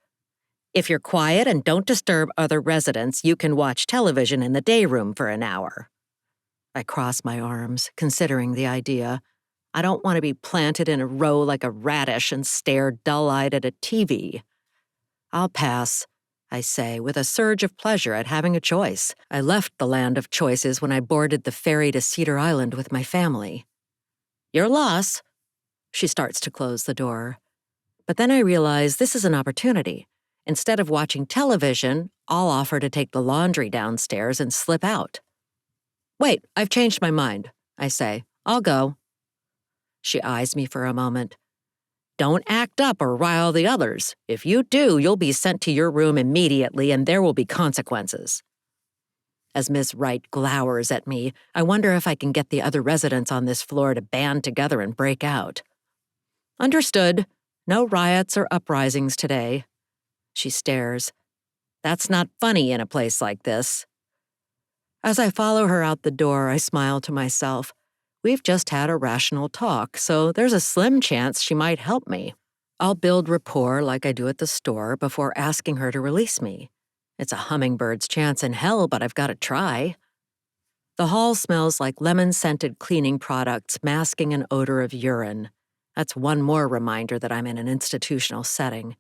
If you're quiet and don't disturb other residents, you can watch television in the day room for an hour. I cross my arms, considering the idea. I don't want to be planted in a row like a radish and stare dull-eyed at a TV. I'll pass, I say, with a surge of pleasure at having a choice. I left the land of choices when I boarded the ferry to Cedar Island with my family. Your loss. She starts to close the door. But then I realize this is an opportunity. Instead of watching television, I'll offer to take the laundry downstairs and slip out. Wait, I've changed my mind, I say. I'll go. She eyes me for a moment. Don't act up or rile the others. If you do, you'll be sent to your room immediately and there will be consequences. As Ms. Wright glowers at me, I wonder if I can get the other residents on this floor to band together and break out. Understood. No riots or uprisings today. She stares. That's not funny in a place like this. As I follow her out the door, I smile to myself. We've just had a rational talk, so there's a slim chance she might help me. I'll build rapport like I do at the store before asking her to release me. It's a hummingbird's chance in hell, but I've got to try. The hall smells like lemon-scented cleaning products masking an odor of urine. That's one more reminder that I'm in an institutional setting.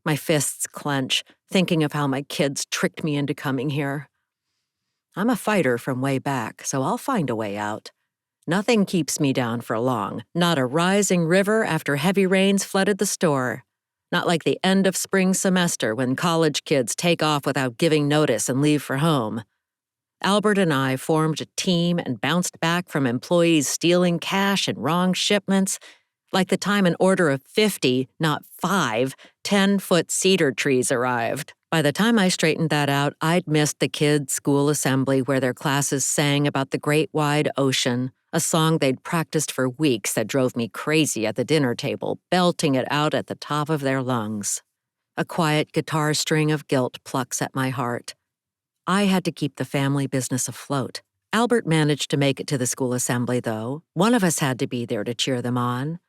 My fists clench, thinking of how my kids tricked me into coming here. I'm a fighter from way back, so I'll find a way out. Nothing keeps me down for long, not a rising river after heavy rains flooded the store. Not like the end of spring semester when college kids take off without giving notice and leave for home. Albert and I formed a team and bounced back from employees stealing cash and wrong shipments, like the time an order of 50, not 5, 10-foot cedar trees arrived. By the time I straightened that out, I'd missed the kids' school assembly where their classes sang about the great wide ocean, a song they'd practiced for weeks that drove me crazy at the dinner table, belting it out at the top of their lungs. A quiet guitar string of guilt plucks at my heart. I had to keep the family business afloat. Albert managed to make it to the school assembly, though. One of us had to be there to cheer them on.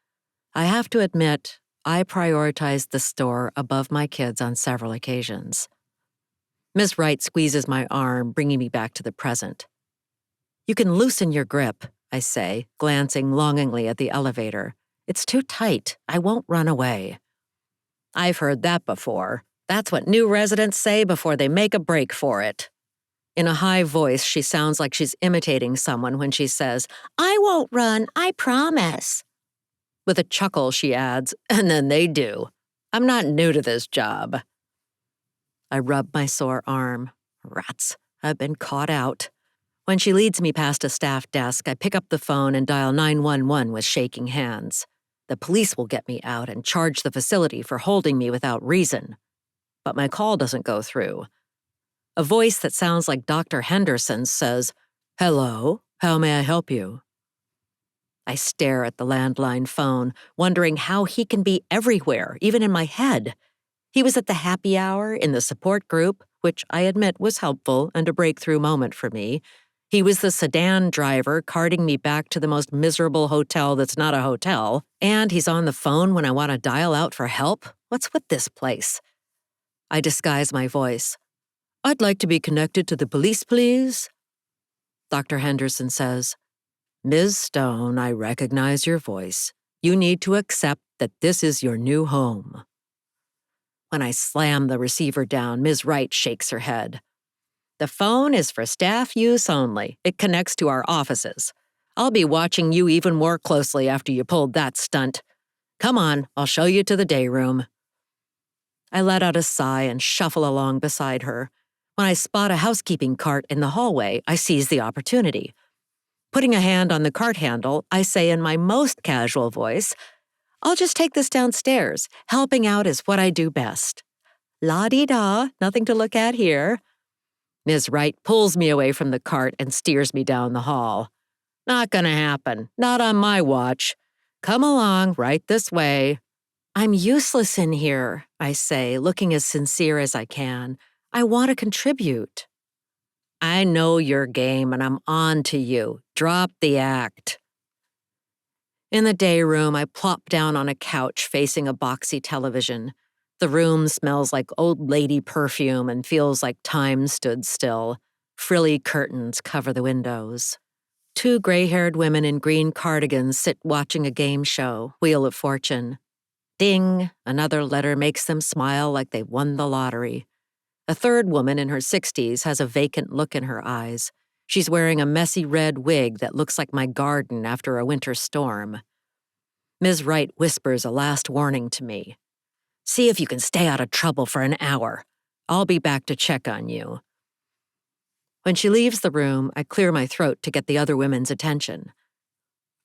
I have to admit, I prioritized the store above my kids on several occasions. Ms. Wright squeezes my arm, bringing me back to the present. You can loosen your grip, I say, glancing longingly at the elevator. It's too tight. I won't run away. I've heard that before. That's what new residents say before they make a break for it. In a high voice, she sounds like she's imitating someone when she says, I won't run, I promise. With a chuckle, she adds, and then they do. I'm not new to this job. I rub my sore arm. Rats, I've been caught out. When she leads me past a staff desk, I pick up the phone and dial 911 with shaking hands. The police will get me out and charge the facility for holding me without reason. But my call doesn't go through. A voice that sounds like Dr. Henderson says, Hello, how may I help you? I stare at the landline phone, wondering how he can be everywhere, even in my head. He was at the happy hour, in the support group, which I admit was helpful and a breakthrough moment for me. He was the sedan driver carting me back to the most miserable hotel that's not a hotel. And he's on the phone when I want to dial out for help? What's with this place? I disguise my voice. I'd like to be connected to the police, please. Dr. Henderson says, Ms. Stone, I recognize your voice. You need to accept that this is your new home. When I slam the receiver down, Ms. Wright shakes her head. The phone is for staff use only. It connects to our offices. I'll be watching you even more closely after you pulled that stunt. Come on, I'll show you to the day room. I let out a sigh and shuffle along beside her. When I spot a housekeeping cart in the hallway, I seize the opportunity. Putting a hand on the cart handle, I say in my most casual voice, I'll just take this downstairs. Helping out is what I do best. La-di-da, nothing to look at here. Ms. Wright pulls me away from the cart and steers me down the hall. Not gonna happen. Not on my watch. Come along, right this way. I'm useless in here, I say, looking as sincere as I can. I want to contribute. I know your game and I'm on to you. Drop the act. In the day room, I plop down on a couch facing a boxy television. The room smells like old lady perfume and feels like time stood still. Frilly curtains cover the windows. Two gray-haired women in green cardigans sit watching a game show, Wheel of Fortune. Ding, another letter makes them smile like they won the lottery. A third woman in her 60s has a vacant look in her eyes. She's wearing a messy red wig that looks like my garden after a winter storm. Ms. Wright whispers a last warning to me. See if you can stay out of trouble for an hour. I'll be back to check on you. When she leaves the room, I clear my throat to get the other women's attention.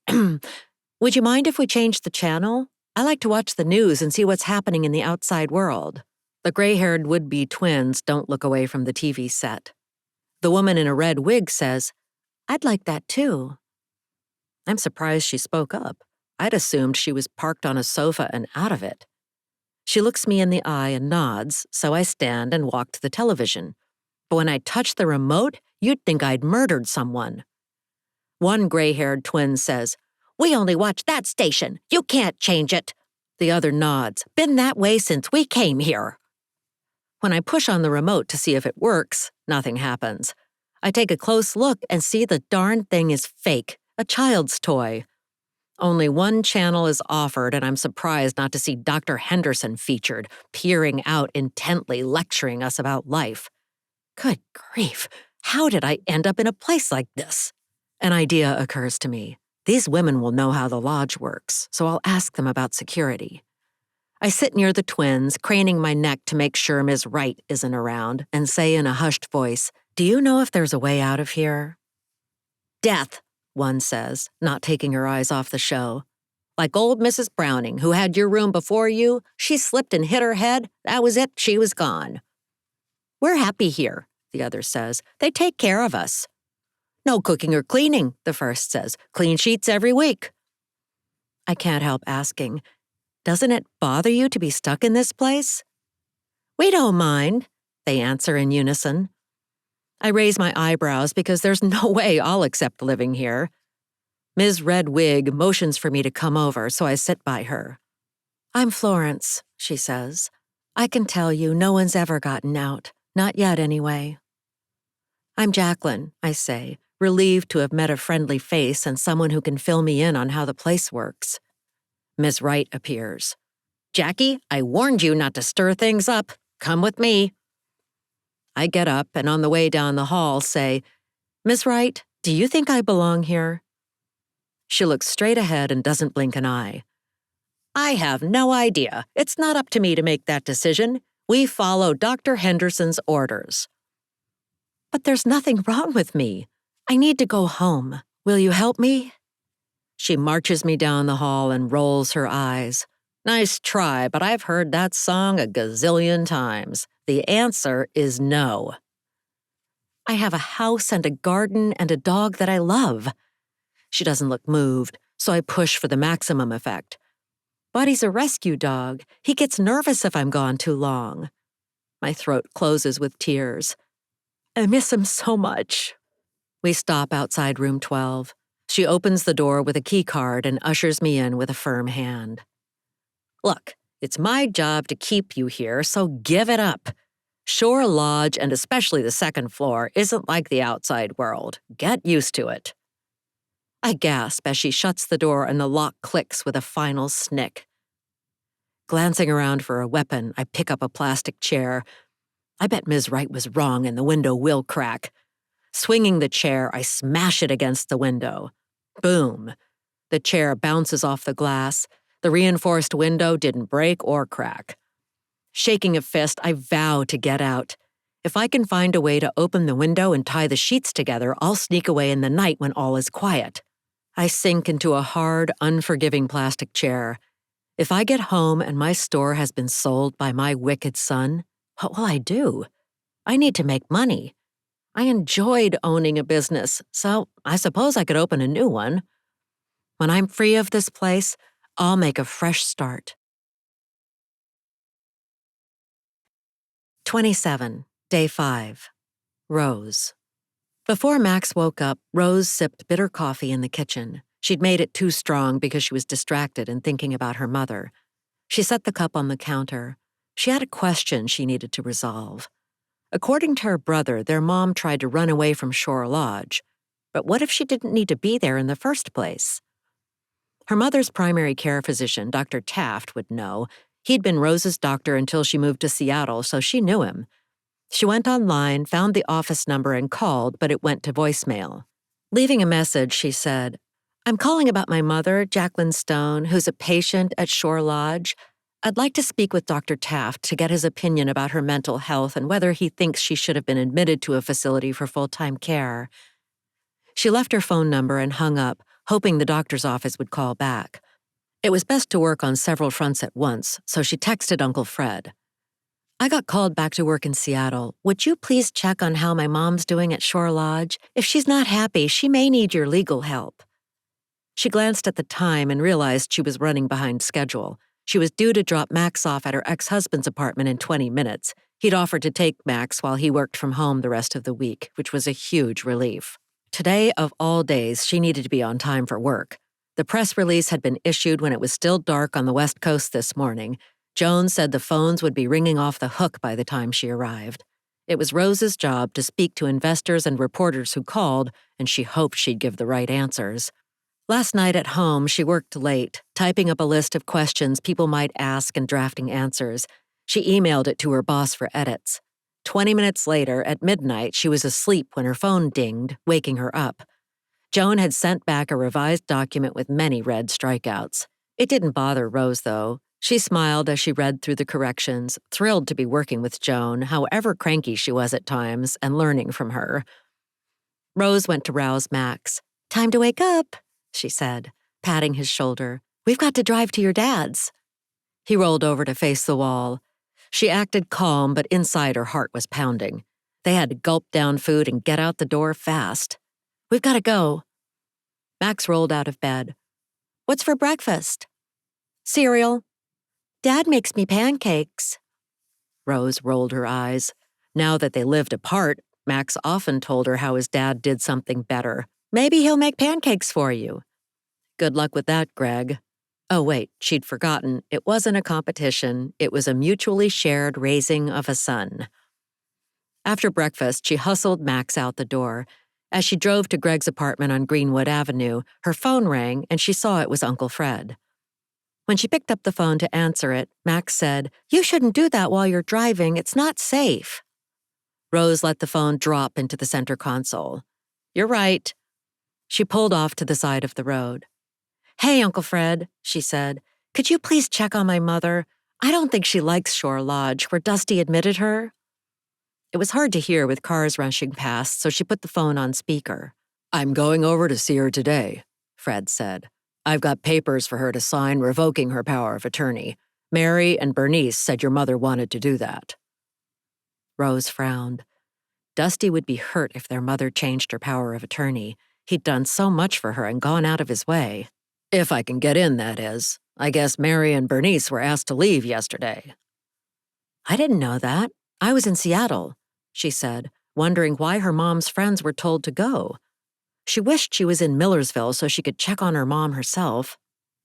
Would you mind if we changed the channel? I like to watch the news and see what's happening in the outside world. The gray-haired would-be twins don't look away from the TV set. The woman in a red wig says, I'd like that too. I'm surprised she spoke up. I'd assumed she was parked on a sofa and out of it. She looks me in the eye and nods, so I stand and walk to the television. But when I touch the remote, you'd think I'd murdered someone. One gray-haired twin says, We only watch that station. You can't change it. The other nods. Been that way since we came here. When I push on the remote to see if it works, nothing happens. I take a close look and see the darn thing is fake, a child's toy. Only one channel is offered, and I'm surprised not to see Dr. Henderson featured, peering out intently, lecturing us about life. Good grief, how did I end up in a place like this? An idea occurs to me. These women will know how the lodge works, so I'll ask them about security. I sit near the twins, craning my neck to make sure Ms. Wright isn't around, and say in a hushed voice, Do you know if there's a way out of here? Death, one says, not taking her eyes off the show. Like old Mrs. Browning, who had your room before you, she slipped and hit her head. That was it, she was gone. We're happy here, the other says. They take care of us. No cooking or cleaning, the first says. Clean sheets every week. I can't help asking, doesn't it bother you to be stuck in this place? We don't mind, they answer in unison. I raise my eyebrows because there's no way I'll accept living here. Ms. Red Wig motions for me to come over, so I sit by her. I'm Florence, she says. I can tell you no one's ever gotten out. Not yet, anyway. I'm Jacqueline, I say, relieved to have met a friendly face and someone who can fill me in on how the place works. Ms. Wright appears. Jackie, I warned you not to stir things up. Come with me. I get up and on the way down the hall say, Ms. Wright, do you think I belong here? She looks straight ahead and doesn't blink an eye. I have no idea. It's not up to me to make that decision. We follow Dr. Henderson's orders. But there's nothing wrong with me. I need to go home. Will you help me? She marches me down the hall and rolls her eyes. Nice try, but I've heard that song a gazillion times. The answer is no. I have a house and a garden and a dog that I love. She doesn't look moved, so I push for the maximum effect. Buddy's a rescue dog. He gets nervous if I'm gone too long. My throat closes with tears. I miss him so much. We stop outside room 12. She opens the door with a key card and ushers me in with a firm hand. Look, it's my job to keep you here, so give it up. Shore Lodge, and especially the second floor, isn't like the outside world. Get used to it. I gasp as she shuts the door and the lock clicks with a final snick. Glancing around for a weapon, I pick up a plastic chair. I bet Ms. Wright was wrong and the window will crack. Swinging the chair, I smash it against the window. Boom. The chair bounces off the glass. The reinforced window didn't break or crack. Shaking a fist, I vow to get out. If I can find a way to open the window and tie the sheets together, I'll sneak away in the night when all is quiet. I sink into a hard, unforgiving plastic chair. If I get home and my store has been sold by my wicked son, what will I do? I need to make money. I enjoyed owning a business, so I suppose I could open a new one. When I'm free of this place, I'll make a fresh start. 27, Day 5. Rose. Before Max woke up, Rose sipped bitter coffee in the kitchen. She'd made it too strong because she was distracted and thinking about her mother. She set the cup on the counter. She had a question she needed to resolve. According to her brother, their mom tried to run away from Shore Lodge. But what if she didn't need to be there in the first place? Her mother's primary care physician, Dr. Taft, would know. He'd been Rose's doctor until she moved to Seattle, so she knew him. She went online, found the office number, and called, but it went to voicemail. Leaving a message, she said, "I'm calling about my mother, Jacqueline Stone, who's a patient at Shore Lodge. I'd like to speak with Dr. Taft to get his opinion about her mental health and whether he thinks she should have been admitted to a facility for full-time care." She left her phone number and hung up, hoping the doctor's office would call back. It was best to work on several fronts at once, so she texted Uncle Fred. "I got called back to work in Seattle. Would you please check on how my mom's doing at Shore Lodge? If she's not happy, she may need your legal help." She glanced at the time and realized she was running behind schedule. She was due to drop Max off at her ex-husband's apartment in 20 minutes. He'd offered to take Max while he worked from home the rest of the week, which was a huge relief. Today, of all days, she needed to be on time for work. The press release had been issued when it was still dark on the West Coast this morning. Joan said the phones would be ringing off the hook by the time she arrived. It was Rose's job to speak to investors and reporters who called, and she hoped she'd give the right answers. Last night at home, she worked late, typing up a list of questions people might ask and drafting answers. She emailed it to her boss for edits. 20 minutes later, at midnight, she was asleep when her phone dinged, waking her up. Joan had sent back a revised document with many red strikeouts. It didn't bother Rose, though. She smiled as she read through the corrections, thrilled to be working with Joan, however cranky she was at times, and learning from her. Rose went to rouse Max. "Time to wake up," she said, patting his shoulder. "We've got to drive to your dad's." He rolled over to face the wall. She acted calm, but inside her heart was pounding. They had to gulp down food and get out the door fast. "We've got to go." Max rolled out of bed. "What's for breakfast?" "Cereal." "Dad makes me pancakes." Rose rolled her eyes. Now that they lived apart, Max often told her how his dad did something better. "Maybe he'll make pancakes for you." "Good luck with that, Greg." Oh, wait, she'd forgotten. It wasn't a competition. It was a mutually shared raising of a son. After breakfast, she hustled Max out the door. As she drove to Greg's apartment on Greenwood Avenue, her phone rang and she saw it was Uncle Fred. When she picked up the phone to answer it, Max said, "You shouldn't do that while you're driving. It's not safe." Rose let the phone drop into the center console. "You're right." She pulled off to the side of the road. "Hey, Uncle Fred," she said. "Could you please check on my mother? I don't think she likes Shore Lodge, where Dusty admitted her." It was hard to hear with cars rushing past, so she put the phone on speaker. "I'm going over to see her today," Fred said. "I've got papers for her to sign revoking her power of attorney. Mary and Bernice said your mother wanted to do that." Rose frowned. Dusty would be hurt if their mother changed her power of attorney. He'd done so much for her and gone out of his way. "If I can get in, that is. I guess Mary and Bernice were asked to leave yesterday." "I didn't know that. I was in Seattle," she said, wondering why her mom's friends were told to go. She wished she was in Millersville so she could check on her mom herself.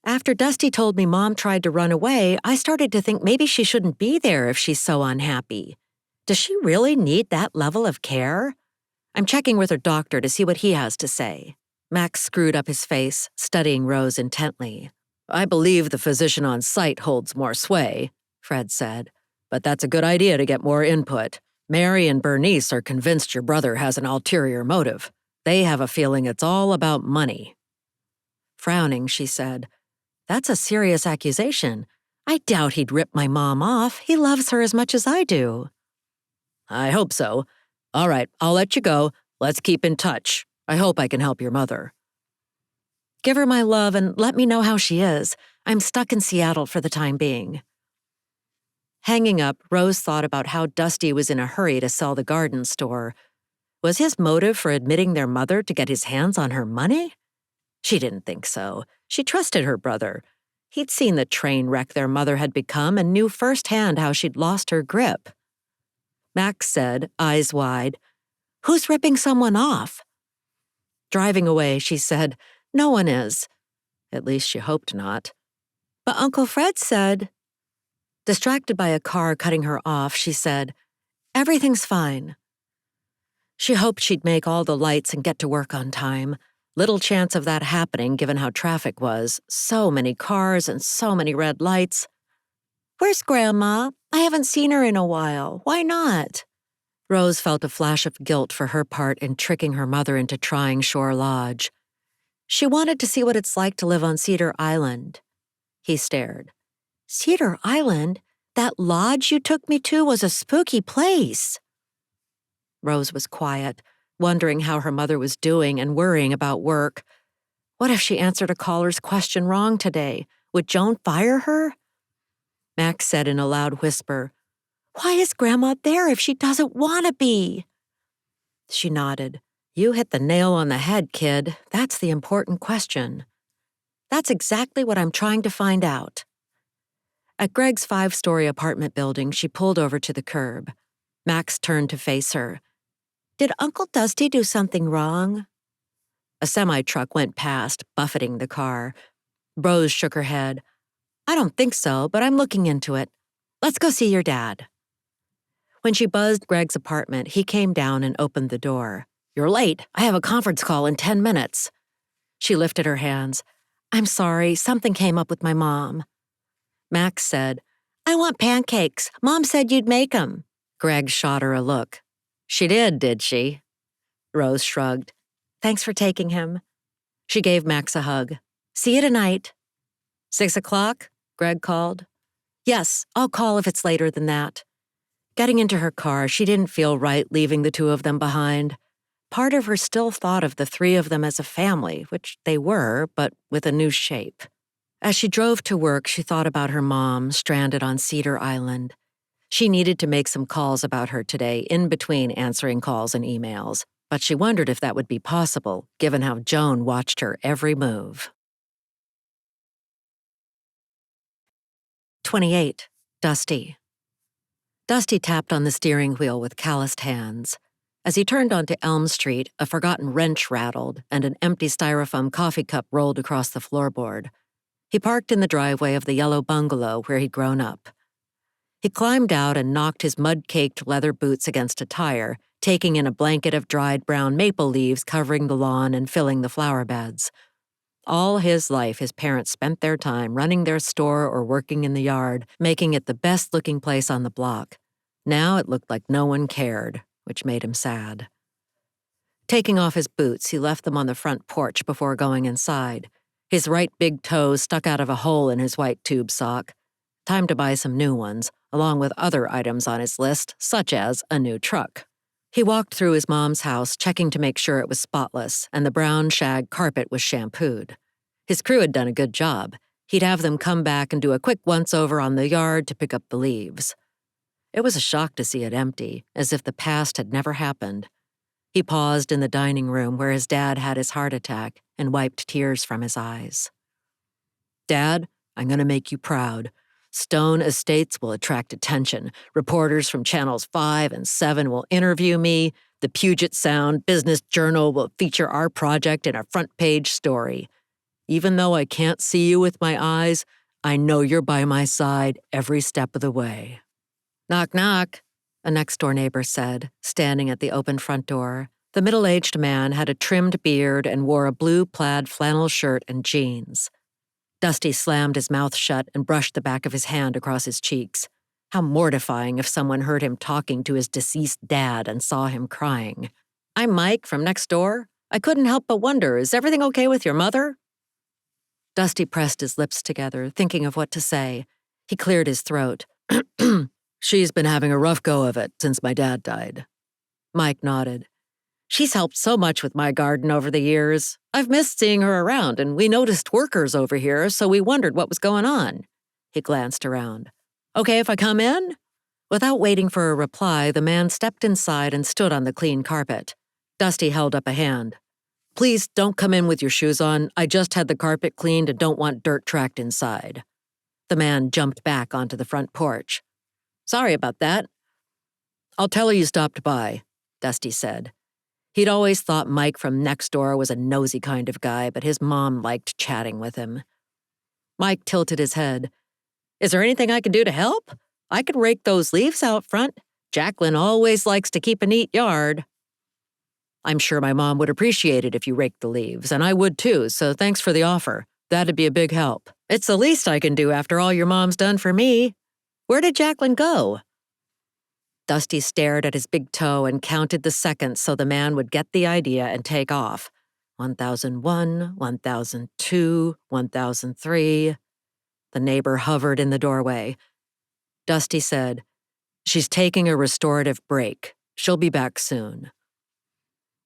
"After Dusty told me Mom tried to run away, I started to think maybe she shouldn't be there if she's so unhappy. Does she really need that level of care? I'm checking with her doctor to see what he has to say." Max screwed up his face, studying Rose intently. "I believe the physician on site holds more sway," Fred said. "But that's a good idea to get more input. Mary and Bernice are convinced your brother has an ulterior motive. They have a feeling it's all about money." Frowning, she said, "That's a serious accusation. I doubt he'd rip my mom off. He loves her as much as I do." "I hope so. All right, I'll let you go. Let's keep in touch. I hope I can help your mother." "Give her my love and let me know how she is. I'm stuck in Seattle for the time being." Hanging up, Rose thought about how Dusty was in a hurry to sell the garden store. Was his motive for admitting their mother to get his hands on her money? She didn't think so. She trusted her brother. He'd seen the train wreck their mother had become and knew firsthand how she'd lost her grip. Max said, eyes wide, "Who's ripping someone off?" Driving away, she said, "No one is." At least she hoped not. "But Uncle Fred said—" Distracted by a car cutting her off, she said, "Everything's fine." She hoped she'd make all the lights and get to work on time. Little chance of that happening given how traffic was. So many cars and so many red lights. "Where's Grandma? I haven't seen her in a while. Why not?" Rose felt a flash of guilt for her part in tricking her mother into trying Shore Lodge. She wanted to see what it's like to live on Cedar Island. He stared. "Cedar Island? That lodge you took me to was a spooky place." Rose was quiet, wondering how her mother was doing and worrying about work. What if she answered a caller's question wrong today? Would Joan fire her? Max said in a loud whisper, "Why is Grandma there if she doesn't want to be?" She nodded. "You hit the nail on the head, kid. That's the important question." "That's exactly what I'm trying to find out." At Greg's 5-story apartment building, she pulled over to the curb. Max turned to face her. "Did Uncle Dusty do something wrong?" A semi-truck went past, buffeting the car. Rose shook her head. "I don't think so, but I'm looking into it. Let's go see your dad." When she buzzed Greg's apartment, he came down and opened the door. "You're late. I have a conference call in 10 minutes. She lifted her hands. "I'm sorry, something came up with my mom." Max said, "I want pancakes. Mom said you'd make 'em." Greg shot her a look. "She did she?" Rose shrugged. "Thanks for taking him." She gave Max a hug. "See you tonight." 6 o'clock? Greg called. "Yes, I'll call if it's later than that." Getting into her car, she didn't feel right leaving the two of them behind. Part of her still thought of the three of them as a family, which they were, but with a new shape. As she drove to work, she thought about her mom, stranded on Cedar Island. She needed to make some calls about her today, in between answering calls and emails, but she wondered if that would be possible, given how Joan watched her every move. 28. Dusty. Dusty tapped on the steering wheel with calloused hands. As he turned onto Elm Street, a forgotten wrench rattled and an empty styrofoam coffee cup rolled across the floorboard. He parked in the driveway of the yellow bungalow where he'd grown up. He climbed out and knocked his mud-caked leather boots against a tire, taking in a blanket of dried brown maple leaves covering the lawn and filling the flower beds. All his life, his parents spent their time running their store or working in the yard, making it the best-looking place on the block. Now it looked like no one cared, which made him sad. Taking off his boots, he left them on the front porch before going inside. His right big toe stuck out of a hole in his white tube sock. Time to buy some new ones, along with other items on his list, such as a new truck. He walked through his mom's house, checking to make sure it was spotless, and the brown shag carpet was shampooed. His crew had done a good job. He'd have them come back and do a quick once-over on the yard to pick up the leaves. It was a shock to see it empty, as if the past had never happened. He paused in the dining room where his dad had his heart attack and wiped tears from his eyes. "Dad, I'm going to make you proud. Stone Estates will attract attention. Reporters from Channels 5 and 7 will interview me. The Puget Sound Business Journal will feature our project in a front-page story. Even though I can't see you with my eyes, I know you're by my side every step of the way." "Knock, knock," a next-door neighbor said, standing at the open front door. The middle-aged man had a trimmed beard and wore a blue plaid flannel shirt and jeans. Dusty slammed his mouth shut and brushed the back of his hand across his cheeks. How mortifying if someone heard him talking to his deceased dad and saw him crying. "I'm Mike from next door. I couldn't help but wonder, is everything okay with your mother?" Dusty pressed his lips together, thinking of what to say. He cleared his throat. "She's been having a rough go of it since my dad died." Mike nodded. "She's helped so much with my garden over the years. I've missed seeing her around, and we noticed workers over here, so we wondered what was going on." He glanced around. "Okay if I come in?" Without waiting for a reply, the man stepped inside and stood on the clean carpet. Dusty held up a hand. Please don't come in with your shoes on. I just had the carpet cleaned and don't want dirt tracked inside. The man jumped back onto the front porch. Sorry about that. I'll tell her you stopped by, Dusty said. He'd always thought Mike from next door was a nosy kind of guy, but his mom liked chatting with him. Mike tilted his head. Is there anything I can do to help? I could rake those leaves out front. Jacqueline always likes to keep a neat yard. I'm sure my mom would appreciate it if you raked the leaves, and I would too, so thanks for the offer. That'd be a big help. It's the least I can do after all your mom's done for me. Where did Jacqueline go? Dusty stared at his big toe and counted the seconds so the man would get the idea and take off. 1001, 1002, 1003. The neighbor hovered in the doorway. Dusty said, She's taking a restorative break. She'll be back soon.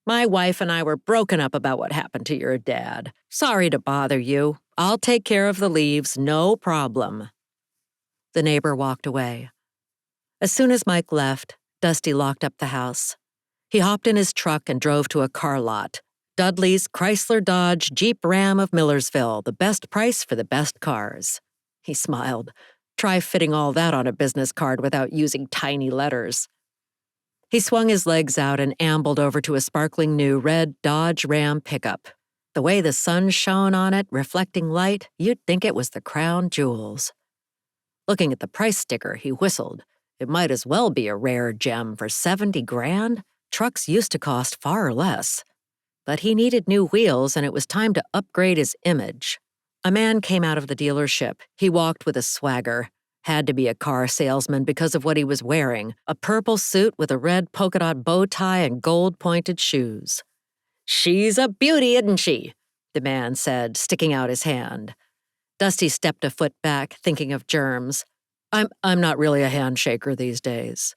My wife and I were broken up about what happened to your dad. Sorry to bother you. I'll take care of the leaves, no problem. The neighbor walked away. As soon as Mike left, Dusty locked up the house. He hopped in his truck and drove to a car lot. Dudley's Chrysler Dodge Jeep Ram of Millersville, the best price for the best cars. He smiled. Try fitting all that on a business card without using tiny letters. He swung his legs out and ambled over to a sparkling new red Dodge Ram pickup. The way the sun shone on it, reflecting light, you'd think it was the crown jewels. Looking at the price sticker, he whistled. It might as well be a rare gem for 70 grand. Trucks used to cost far less. But he needed new wheels, and it was time to upgrade his image. A man came out of the dealership. He walked with a swagger. Had to be a car salesman because of what he was wearing, a purple suit with a red polka dot bow tie and gold-pointed shoes. She's a beauty, isn't she? The man said, sticking out his hand. Dusty stepped a foot back, thinking of germs. I'm not really a handshaker these days.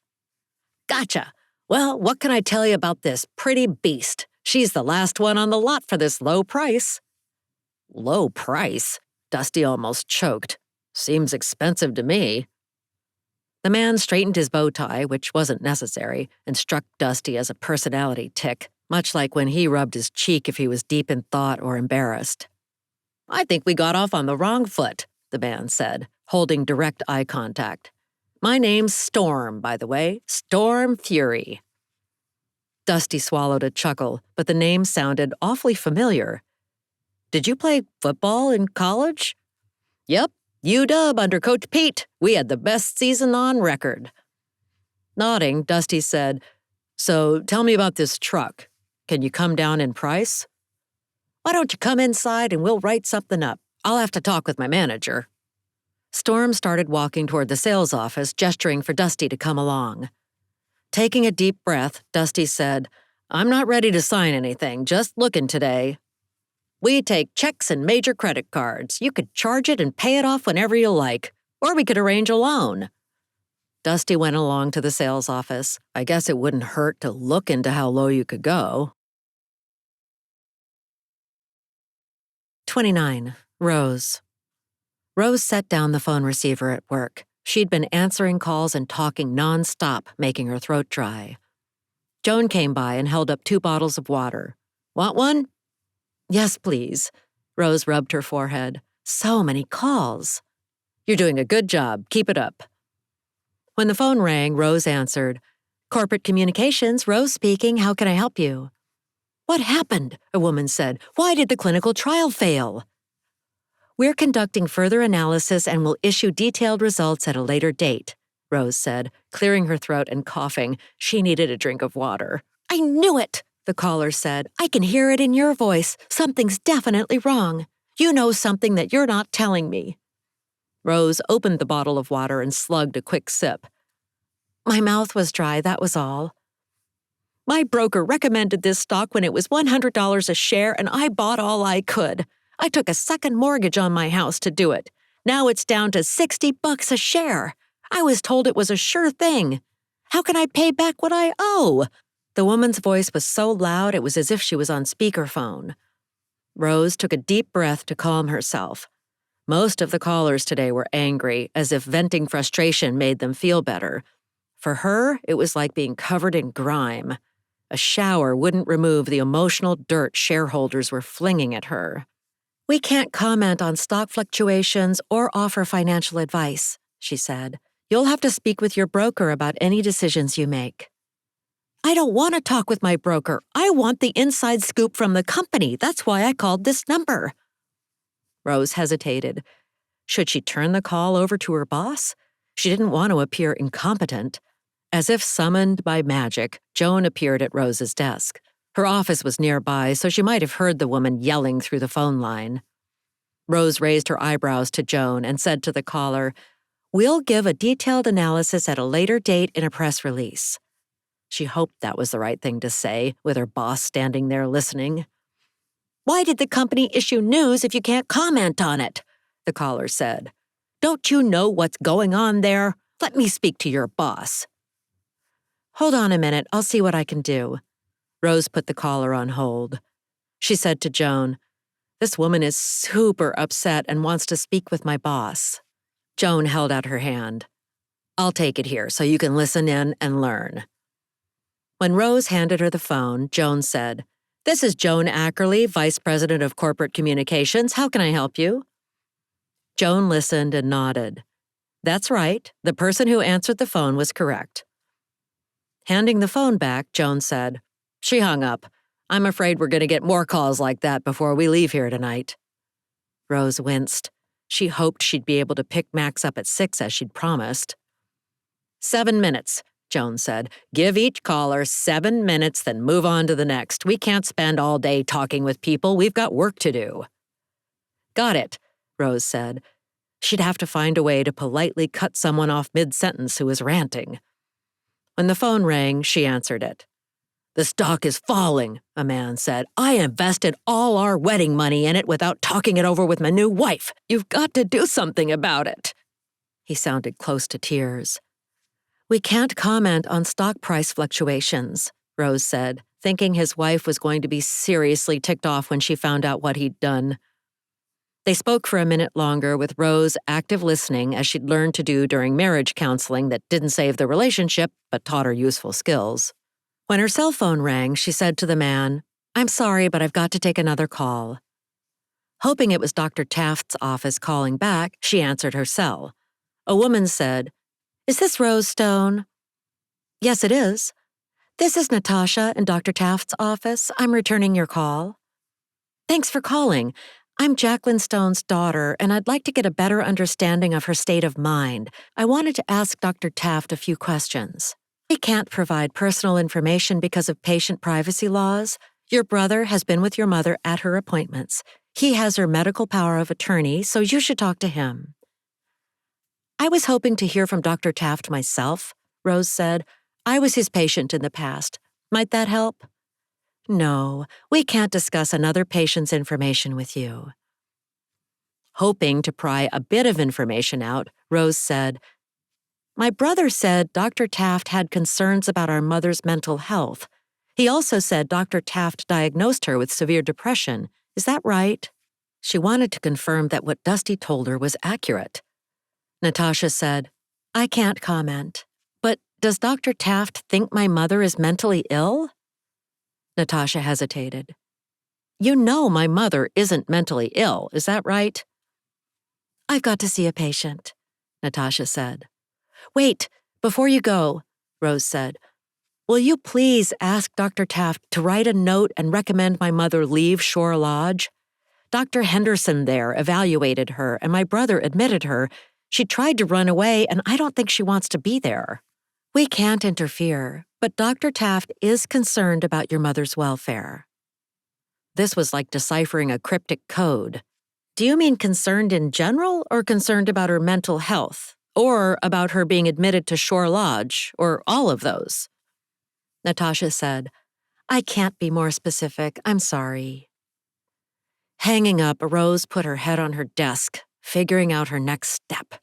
Gotcha. Well, what can I tell you about this pretty beast? She's the last one on the lot for this low price. Low price? Dusty almost choked. Seems expensive to me. The man straightened his bow tie, which wasn't necessary, and struck Dusty as a personality tic, much like when he rubbed his cheek if he was deep in thought or embarrassed. I think we got off on the wrong foot, the man said, holding direct eye contact. My name's Storm, by the way, Storm Fury. Dusty swallowed a chuckle, but the name sounded awfully familiar. Did you play football in college? Yep. UW under Coach Pete. We had the best season on record. Nodding, Dusty said, So tell me about this truck. Can you come down in price? Why don't you come inside and we'll write something up? I'll have to talk with my manager. Storm started walking toward the sales office, gesturing for Dusty to come along. Taking a deep breath, Dusty said, I'm not ready to sign anything, just looking today. We take checks and major credit cards. You could charge it and pay it off whenever you like. Or we could arrange a loan. Dusty went along to the sales office. I guess it wouldn't hurt to look into how low you could go. 29. Rose. Rose set down the phone receiver at work. She'd been answering calls and talking nonstop, making her throat dry. Joan came by and held up 2 bottles of water. Want one? Yes, please. Rose rubbed her forehead. So many calls. You're doing a good job. Keep it up. When the phone rang, Rose answered. Corporate Communications, Rose speaking. How can I help you? What happened? A woman said. Why did the clinical trial fail? We're conducting further analysis and will issue detailed results at a later date, Rose said, clearing her throat and coughing. She needed a drink of water. I knew it, the caller said. I can hear it in your voice. Something's definitely wrong. You know something that you're not telling me. Rose opened the bottle of water and slugged a quick sip. My mouth was dry, that was all. My broker recommended this stock when it was $100 a share, and I bought all I could. I took a second mortgage on my house to do it. Now it's down to $60 a share. I was told it was a sure thing. How can I pay back what I owe? The woman's voice was so loud it was as if she was on speakerphone. Rose took a deep breath to calm herself. Most of the callers today were angry, as if venting frustration made them feel better. For her, it was like being covered in grime. A shower wouldn't remove the emotional dirt shareholders were flinging at her. "We can't comment on stock fluctuations or offer financial advice," she said. "You'll have to speak with your broker about any decisions you make." "I don't want to talk with my broker. I want the inside scoop from the company. That's why I called this number." Rose hesitated. Should she turn the call over to her boss? She didn't want to appear incompetent. As if summoned by magic, Joan appeared at Rose's desk. Her office was nearby, so she might have heard the woman yelling through the phone line. Rose raised her eyebrows to Joan and said to the caller, "We'll give a detailed analysis at a later date in a press release." She hoped that was the right thing to say, with her boss standing there listening. "Why did the company issue news if you can't comment on it?" the caller said. "Don't you know what's going on there? Let me speak to your boss." "Hold on a minute, I'll see what I can do." Rose put the caller on hold. She said to Joan, "This woman is super upset and wants to speak with my boss." Joan held out her hand. "I'll take it here so you can listen in and learn." When Rose handed her the phone, Joan said, "This is Joan Ackerley, Vice President of Corporate Communications. How can I help you?" Joan listened and nodded. "That's right. The person who answered the phone was correct." Handing the phone back, Joan said, "She hung up. I'm afraid we're going to get more calls like that before we leave here tonight." Rose winced. She hoped she'd be able to pick Max up at 6 as she'd promised. 7 minutes, Joan said. "Give each caller 7 minutes, then move on to the next. We can't spend all day talking with people. We've got work to do." "Got it," Rose said. She'd have to find a way to politely cut someone off mid-sentence who was ranting. When the phone rang, she answered it. "The stock is falling," a man said. "I invested all our wedding money in it without talking it over with my new wife. You've got to do something about it." He sounded close to tears. "We can't comment on stock price fluctuations," Rose said, thinking his wife was going to be seriously ticked off when she found out what he'd done. They spoke for a minute longer with Rose active listening as she'd learned to do during marriage counseling that didn't save the relationship but taught her useful skills. When her cell phone rang, she said to the man, "I'm sorry, but I've got to take another call." Hoping it was Dr. Taft's office calling back, she answered her cell. A woman said, "Is this Rose Stone?" "Yes, it is." "This is Natasha in Dr. Taft's office. I'm returning your call." "Thanks for calling. I'm Jacqueline Stone's daughter, and I'd like to get a better understanding of her state of mind. I wanted to ask Dr. Taft a few questions. We can't provide personal information because of patient privacy laws. Your brother has been with your mother at her appointments. He has her medical power of attorney, so you should talk to him." "I was hoping to hear from Dr. Taft myself," Rose said. "I was his patient in the past. Might that help?" "No, we can't discuss another patient's information with you." Hoping to pry a bit of information out, Rose said, "My brother said Dr. Taft had concerns about our mother's mental health. He also said Dr. Taft diagnosed her with severe depression. Is that right?" She wanted to confirm that what Dusty told her was accurate. Natasha said, "I can't comment. But does Dr. Taft think my mother is mentally ill?" Natasha hesitated. "You know my mother isn't mentally ill, is that right?" "I've got to see a patient," Natasha said. "Wait, before you go," Rose said. "Will you please ask Dr. Taft to write a note and recommend my mother leave Shore Lodge? Dr. Henderson there evaluated her, and my brother admitted her. She tried to run away, and I don't think she wants to be there. We can't interfere, but Dr. Taft is concerned about your mother's welfare." This was like deciphering a cryptic code. "Do you mean concerned in general, or concerned about her mental health? Or about her being admitted to Shore Lodge, or all of those?" Natasha said, "I can't be more specific. I'm sorry." Hanging up, Rose put her head on her desk, figuring out her next step.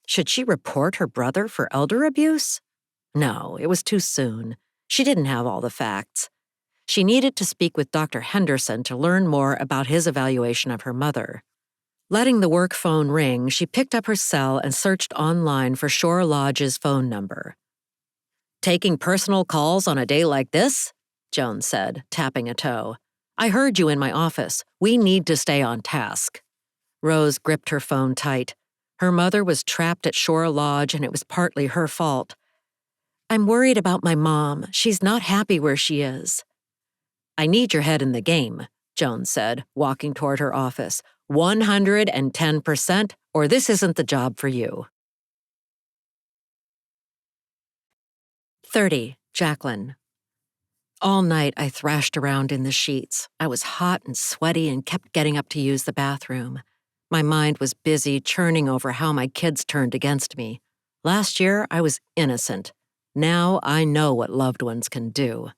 Should she report her brother for elder abuse? No, it was too soon. She didn't have all the facts. She needed to speak with Dr. Henderson to learn more about his evaluation of her mother. Letting the work phone ring, she picked up her cell and searched online for Shore Lodge's phone number. "Taking personal calls on a day like this?" Joan said, tapping a toe. "I heard you in my office. We need to stay on task." Rose gripped her phone tight. Her mother was trapped at Shore Lodge, and it was partly her fault. "I'm worried about my mom. She's not happy where she is." "I need your head in the game," Joan said, walking toward her office. 110%, or this isn't the job for you. 30. Jacqueline. All night I thrashed around in the sheets. I was hot and sweaty and kept getting up to use the bathroom. My mind was busy churning over how my kids turned against me. Last year, I was innocent. Now I know what loved ones can do.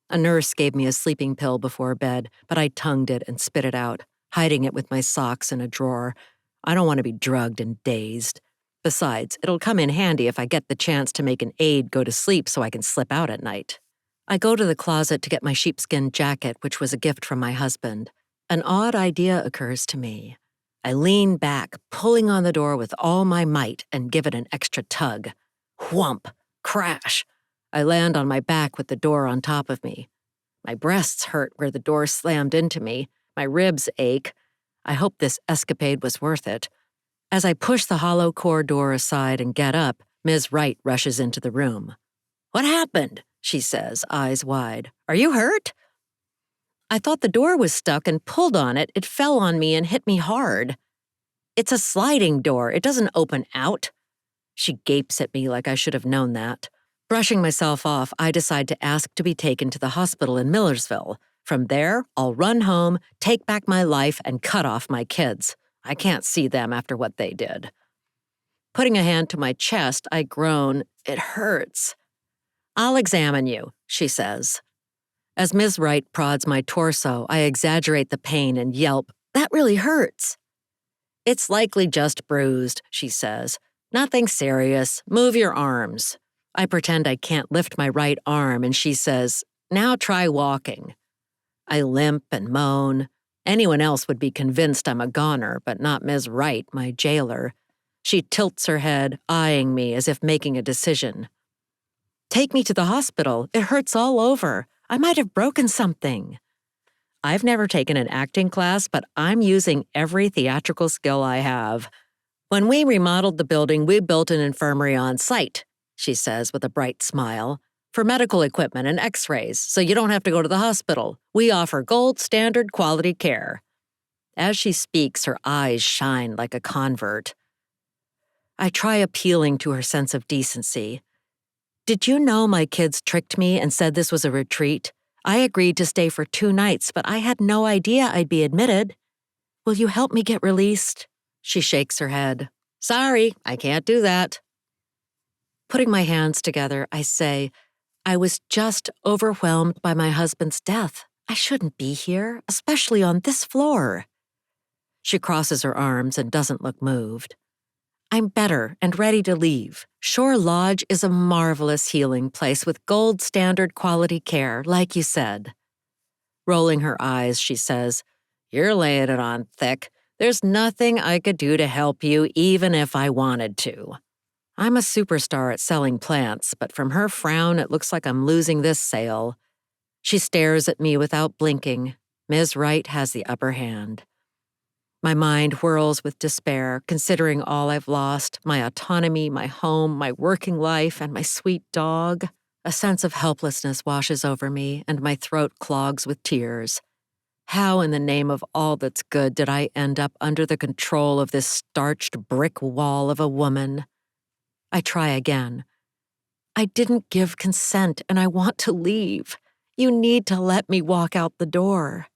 A nurse gave me a sleeping pill before bed, but I tongued it and spit it out, hiding it with my socks in a drawer. I don't want to be drugged and dazed. Besides, it'll come in handy if I get the chance to make an aide go to sleep so I can slip out at night. I go to the closet to get my sheepskin jacket, which was a gift from my husband. An odd idea occurs to me. I lean back, pulling on the door with all my might, and give it an extra tug. Whump! Crash! I land on my back with the door on top of me. My breasts hurt where the door slammed into me. My ribs ache. I hope this escapade was worth it. As I push the hollow core door aside and get up, Ms. Wright rushes into the room. "What happened?" she says, eyes wide. "Are you hurt?" "I thought the door was stuck and pulled on it. It fell on me and hit me hard." "It's a sliding door. It doesn't open out." She gapes at me like I should have known that. Brushing myself off, I decide to ask to be taken to the hospital in Millersville. From there, I'll run home, take back my life, and cut off my kids. I can't see them after what they did. Putting a hand to my chest, I groan. It hurts. "I'll examine you," she says. As Ms. Wright prods my torso, I exaggerate the pain and yelp, "That really hurts." "It's likely just bruised," she says. "Nothing serious. Move your arms." I pretend I can't lift my right arm, and she says, "Now try walking." I limp and moan. Anyone else would be convinced I'm a goner, but not Ms. Wright, my jailer. She tilts her head, eyeing me as if making a decision. "Take me to the hospital. It hurts all over. I might have broken something." I've never taken an acting class, but I'm using every theatrical skill I have. "When we remodeled the building, we built an infirmary on site," she says with a bright smile, "for medical equipment and x-rays, so you don't have to go to the hospital. We offer gold standard quality care." As she speaks, her eyes shine like a convert. I try appealing to her sense of decency. "Did you know my kids tricked me and said this was a retreat? I agreed to stay for 2 nights, but I had no idea I'd be admitted. Will you help me get released?" She shakes her head. "Sorry, I can't do that." Putting my hands together, I say, "I was just overwhelmed by my husband's death. I shouldn't be here, especially on this floor." She crosses her arms and doesn't look moved. "I'm better and ready to leave. Shore Lodge is a marvelous healing place with gold standard quality care, like you said." Rolling her eyes, she says, "You're laying it on thick. There's nothing I could do to help you, even if I wanted to." I'm a superstar at selling plants, but from her frown, it looks like I'm losing this sale. She stares at me without blinking. Ms. Wright has the upper hand. My mind whirls with despair, considering all I've lost, my autonomy, my home, my working life, and my sweet dog. A sense of helplessness washes over me, and my throat clogs with tears. How in the name of all that's good did I end up under the control of this starched brick wall of a woman? I try again. "I didn't give consent, and I want to leave. You need to let me walk out the door."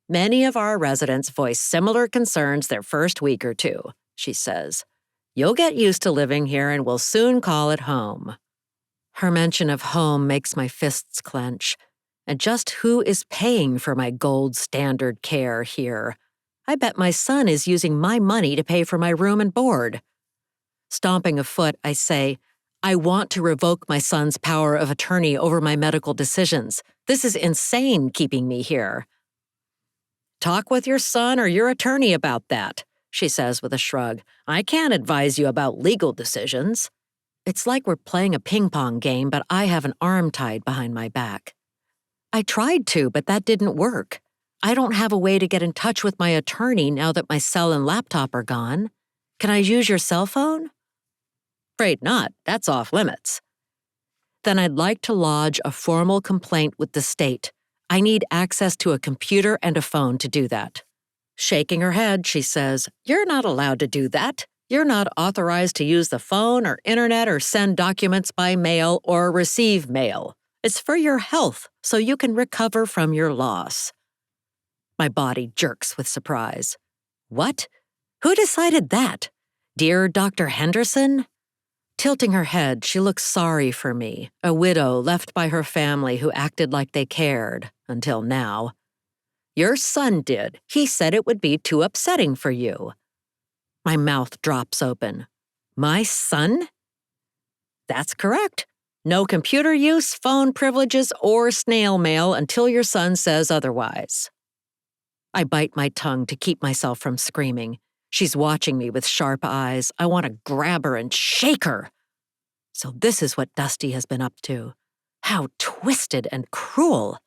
"Many of our residents voice similar concerns their first week or two," she says. "You'll get used to living here and we'll soon call it home." Her mention of home makes my fists clench. And just who is paying for my gold standard care here? I bet my son is using my money to pay for my room and board. Stomping a foot, I say, "I want to revoke my son's power of attorney over my medical decisions. This is insane keeping me here." "Talk with your son or your attorney about that," she says with a shrug. "I can't advise you about legal decisions." It's like we're playing a ping pong game, but I have an arm tied behind my back. I tried to, but that didn't work. I don't have a way to get in touch with my attorney now that my cell and laptop are gone. Can I use your cell phone? Afraid not. That's off limits. Then I'd like to lodge a formal complaint with the state. I need access to a computer and a phone to do that. Shaking her head, she says, "You're not allowed to do that. You're not authorized to use the phone or internet or send documents by mail or receive mail. It's for your health, so you can recover from your loss." My body jerks with surprise. What? Who decided that? Dear Dr. Henderson? Tilting her head, she looks sorry for me, a widow left by her family who acted like they cared, until now. Your son did. He said it would be too upsetting for you. My mouth drops open. My son? That's correct. No computer use, phone privileges, or snail mail until your son says otherwise. I bite my tongue to keep myself from screaming. She's watching me with sharp eyes. I want to grab her and shake her. So this is what Dusty has been up to. How twisted and cruel.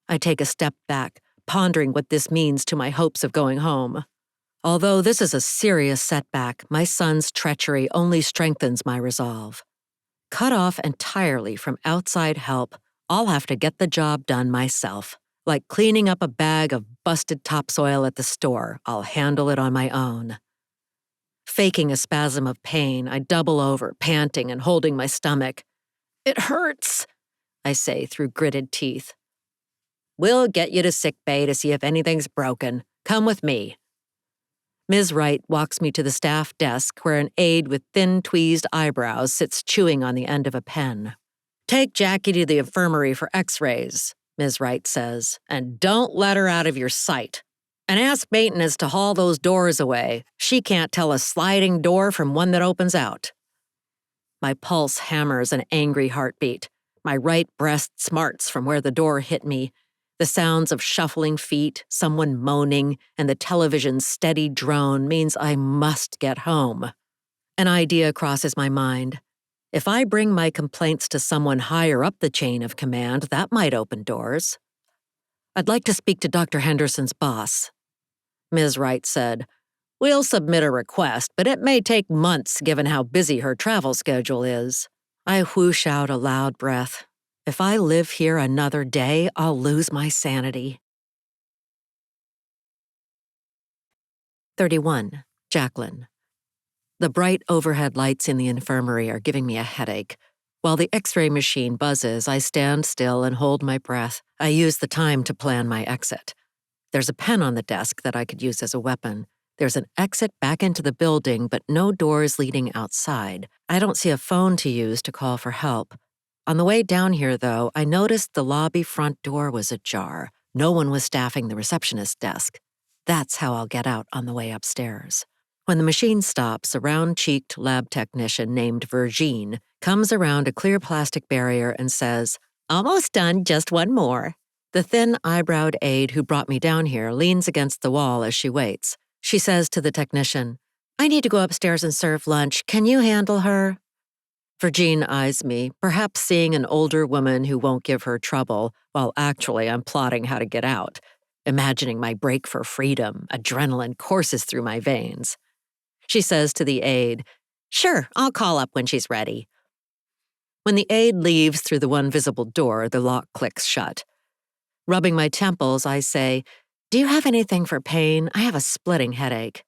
I take a step back, pondering what this means to my hopes of going home. Although this is a serious setback, my son's treachery only strengthens my resolve. Cut off entirely from outside help, I'll have to get the job done myself. Like cleaning up a bag of busted topsoil at the store, I'll handle it on my own. Faking a spasm of pain, I double over, panting and holding my stomach. "It hurts," I say through gritted teeth. "We'll get you to sick bay to see if anything's broken. Come with me." Ms. Wright walks me to the staff desk where an aide with thin, tweezed eyebrows sits chewing on the end of a pen. "Take Jackie to the infirmary for x-rays," Ms. Wright says, "and don't let her out of your sight. And ask maintenance to haul those doors away. She can't tell a sliding door from one that opens out." My pulse hammers an angry heartbeat. My right breast smarts from where the door hit me. The sounds of shuffling feet, someone moaning, and the television's steady drone means I must get home. An idea crosses my mind. If I bring my complaints to someone higher up the chain of command, that might open doors. "I'd like to speak to Dr. Henderson's boss." Ms. Wright said, "We'll submit a request, but it may take months given how busy her travel schedule is." I whoosh out a loud breath. If I live here another day, I'll lose my sanity. 31. Jacqueline. The bright overhead lights in the infirmary are giving me a headache. While the x-ray machine buzzes, I stand still and hold my breath. I use the time to plan my exit. There's a pen on the desk that I could use as a weapon. There's an exit back into the building, but no doors leading outside. I don't see a phone to use to call for help. On the way down here, though, I noticed the lobby front door was ajar. No one was staffing the receptionist desk. That's how I'll get out on the way upstairs. When the machine stops, a round-cheeked lab technician named Virgine comes around a clear plastic barrier and says, "Almost done, just one more." The thin, eyebrows aide who brought me down here leans against the wall as she waits. She says to the technician, "I need to go upstairs and serve lunch. Can you handle her?" Virgine eyes me, perhaps seeing an older woman who won't give her trouble, while actually I'm plotting how to get out. Imagining my break for freedom, adrenaline courses through my veins. She says to the aide, "Sure, I'll call up when she's ready." When the aide leaves through the one visible door, the lock clicks shut. Rubbing my temples, I say, "Do you have anything for pain? I have a splitting headache."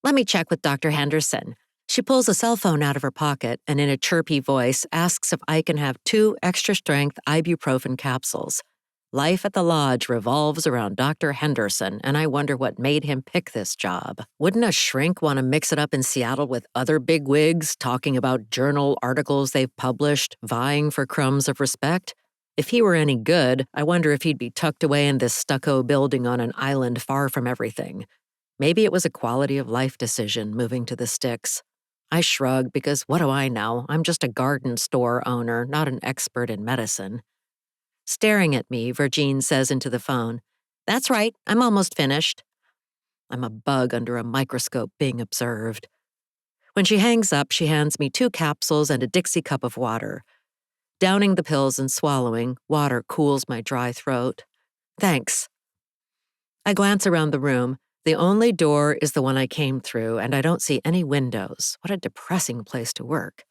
"Let me check with Dr. Henderson." She pulls a cell phone out of her pocket and in a chirpy voice asks if I can have 2 extra-strength ibuprofen capsules. Life at the lodge revolves around Dr. Henderson, and I wonder what made him pick this job. Wouldn't a shrink want to mix it up in Seattle with other bigwigs talking about journal articles they've published, vying for crumbs of respect? If he were any good, I wonder if he'd be tucked away in this stucco building on an island far from everything. Maybe it was a quality-of-life decision moving to the sticks. I shrug because what do I know? I'm just a garden store owner, not an expert in medicine. Staring at me, Virgine says into the phone, "That's right, I'm almost finished." I'm a bug under a microscope being observed. When she hangs up, she hands me 2 capsules and a Dixie cup of water. Downing the pills and swallowing, water cools my dry throat. Thanks. I glance around the room. The only door is the one I came through, and I don't see any windows. What a depressing place to work.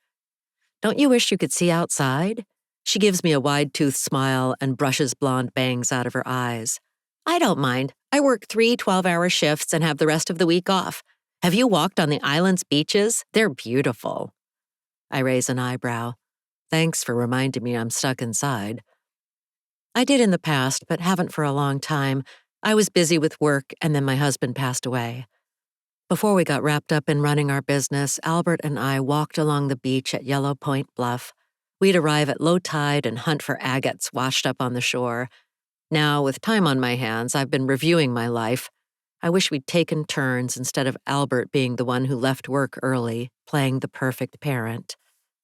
Don't you wish you could see outside? She gives me a wide-toothed smile and brushes blonde bangs out of her eyes. I don't mind. I work 3 12-hour shifts and have the rest of the week off. Have you walked on the island's beaches? They're beautiful. I raise an eyebrow. Thanks for reminding me I'm stuck inside. I did in the past, but haven't for a long time. I was busy with work, and then my husband passed away. Before we got wrapped up in running our business, Albert and I walked along the beach at Yellow Point Bluff. We'd arrive at low tide and hunt for agates washed up on the shore. Now, with time on my hands, I've been reviewing my life. I wish we'd taken turns instead of Albert being the one who left work early, playing the perfect parent.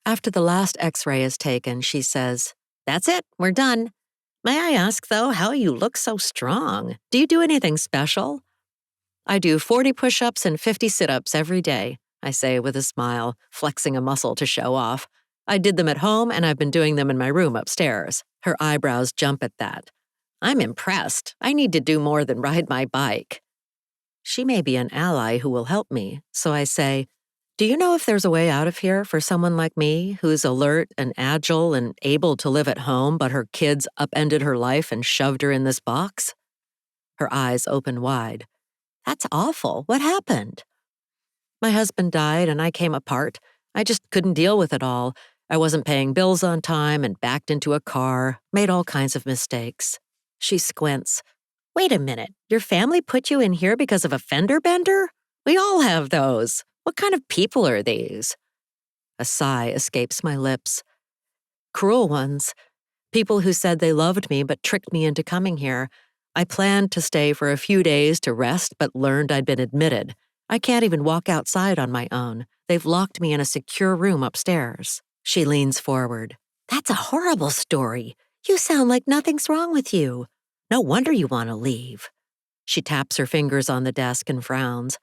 After the last X-ray is taken, she says, "That's it, we're done. May I ask, though, how you look so strong? Do you do anything special?" I do 40 push-ups and 50 sit-ups every day, I say with a smile, flexing a muscle to show off. I did them at home, and I've been doing them in my room upstairs. Her eyebrows jump at that. I'm impressed. I need to do more than ride my bike. She may be an ally who will help me, so I say, do you know if there's a way out of here for someone like me who's alert and agile and able to live at home, but her kids upended her life and shoved her in this box? Her eyes open wide. That's awful. What happened? My husband died and I came apart. I just couldn't deal with it all. I wasn't paying bills on time and backed into a car, made all kinds of mistakes. She squints. Wait a minute, your family put you in here because of a fender bender? We all have those. What kind of people are these? A sigh escapes my lips. Cruel ones. People who said they loved me but tricked me into coming here. I planned to stay for a few days to rest but learned I'd been admitted. I can't even walk outside on my own. They've locked me in a secure room upstairs. She leans forward. That's a horrible story. You sound like nothing's wrong with you. No wonder you want to leave. She taps her fingers on the desk and frowns.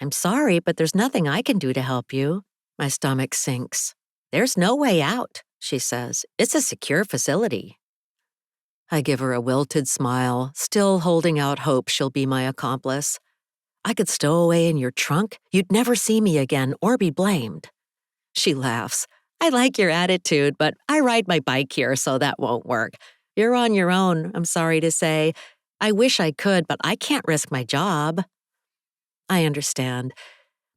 I'm sorry, but there's nothing I can do to help you. My stomach sinks. There's no way out, she says. It's a secure facility. I give her a wilted smile, still holding out hope she'll be my accomplice. I could stow away in your trunk. You'd never see me again or be blamed. She laughs. I like your attitude, but I ride my bike here, so that won't work. You're on your own, I'm sorry to say. I wish I could, but I can't risk my job. I understand.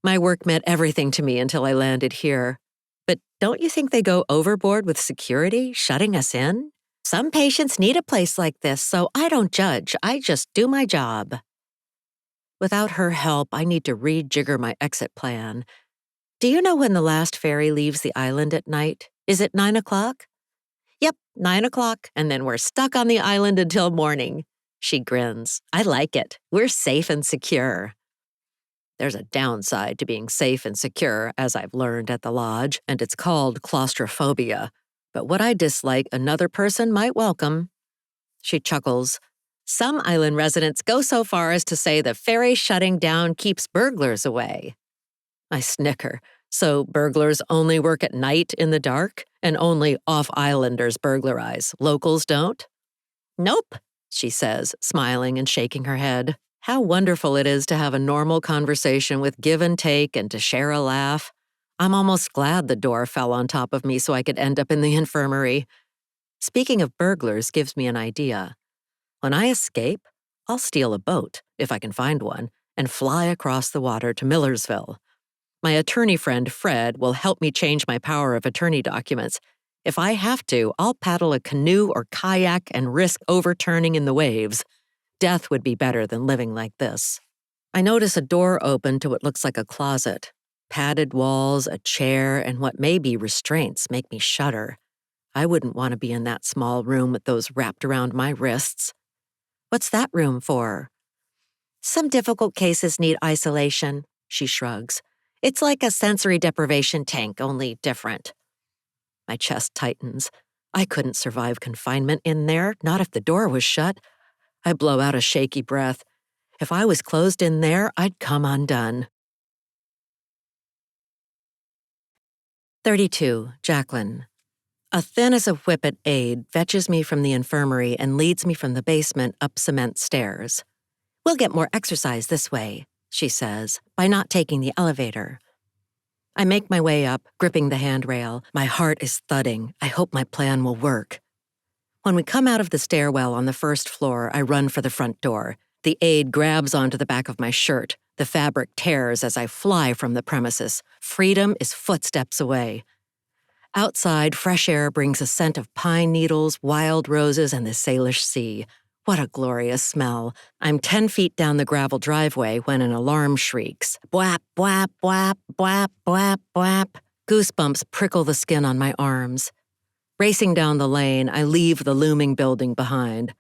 My work meant everything to me until I landed here. But don't you think they go overboard with security, shutting us in? Some patients need a place like this, so I don't judge. I just do my job. Without her help, I need to rejigger my exit plan. Do you know when the last ferry leaves the island at night? Is it 9 o'clock? Yep, 9 o'clock, and then we're stuck on the island until morning. She grins. I like it. We're safe and secure. There's a downside to being safe and secure, as I've learned at the lodge, and it's called claustrophobia. But what I dislike, another person might welcome. She chuckles. Some island residents go so far as to say the ferry shutting down keeps burglars away. I snicker. So burglars only work at night in the dark, and only off-islanders burglarize. Locals don't? Nope, she says, smiling and shaking her head. How wonderful it is to have a normal conversation with give and take and to share a laugh. I'm almost glad the door fell on top of me so I could end up in the infirmary. Speaking of burglars gives me an idea. When I escape, I'll steal a boat, if I can find one, and fly across the water to Millersville. My attorney friend, Fred, will help me change my power of attorney documents. If I have to, I'll paddle a canoe or kayak and risk overturning in the waves. Death would be better than living like this. I notice a door open to what looks like a closet. Padded walls, a chair, and what may be restraints make me shudder. I wouldn't want to be in that small room with those wrapped around my wrists. What's that room for? Some difficult cases need isolation, she shrugs. It's like a sensory deprivation tank, only different. My chest tightens. I couldn't survive confinement in there, not if the door was shut. I blow out a shaky breath. If I was closed in there, I'd come undone. 32, Jacqueline. A thin as a whippet aide fetches me from the infirmary and leads me from the basement up cement stairs. "We'll get more exercise this way," she says, "by not taking the elevator." I make my way up, gripping the handrail. My heart is thudding. I hope my plan will work. When we come out of the stairwell on the first floor, I run for the front door. The aide grabs onto the back of my shirt. The fabric tears as I fly from the premises. Freedom is footsteps away. Outside, fresh air brings a scent of pine needles, wild roses, and the Salish Sea. What a glorious smell. I'm 10 feet down the gravel driveway when an alarm shrieks. Bwap, bwap, bwap, bwap, bwap, bwap. Goosebumps prickle the skin on my arms. Racing down the lane, I leave the looming building behind.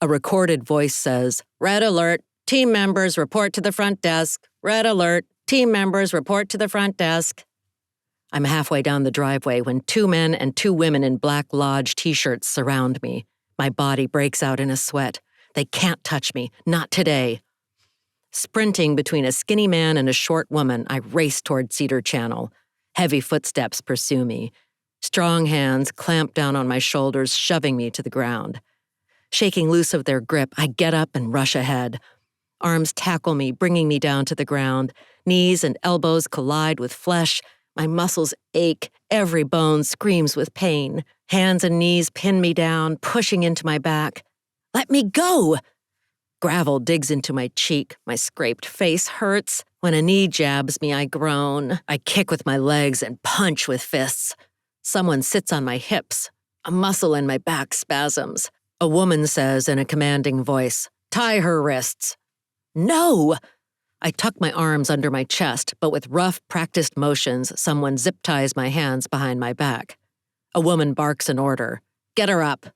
A recorded voice says, "Red alert. Team members report to the front desk. Red alert. Team members report to the front desk." I'm halfway down the driveway when 2 men and 2 women in black lodge t-shirts surround me. My body breaks out in a sweat. They can't touch me, not today. Sprinting between a skinny man and a short woman, I race toward Cedar Channel. Heavy footsteps pursue me. Strong hands clamp down on my shoulders, shoving me to the ground. Shaking loose of their grip, I get up and rush ahead. Arms tackle me, bringing me down to the ground. Knees and elbows collide with flesh. My muscles ache. Every bone screams with pain. Hands and knees pin me down, pushing into my back. "Let me go!" Gravel digs into my cheek. My scraped face hurts. When a knee jabs me, I groan. I kick with my legs and punch with fists. Someone sits on my hips. A muscle in my back spasms. A woman says in a commanding voice, "Tie her wrists." "No!" I tuck my arms under my chest, but with rough, practiced motions, someone zip-ties my hands behind my back. A woman barks an order. "Get her up."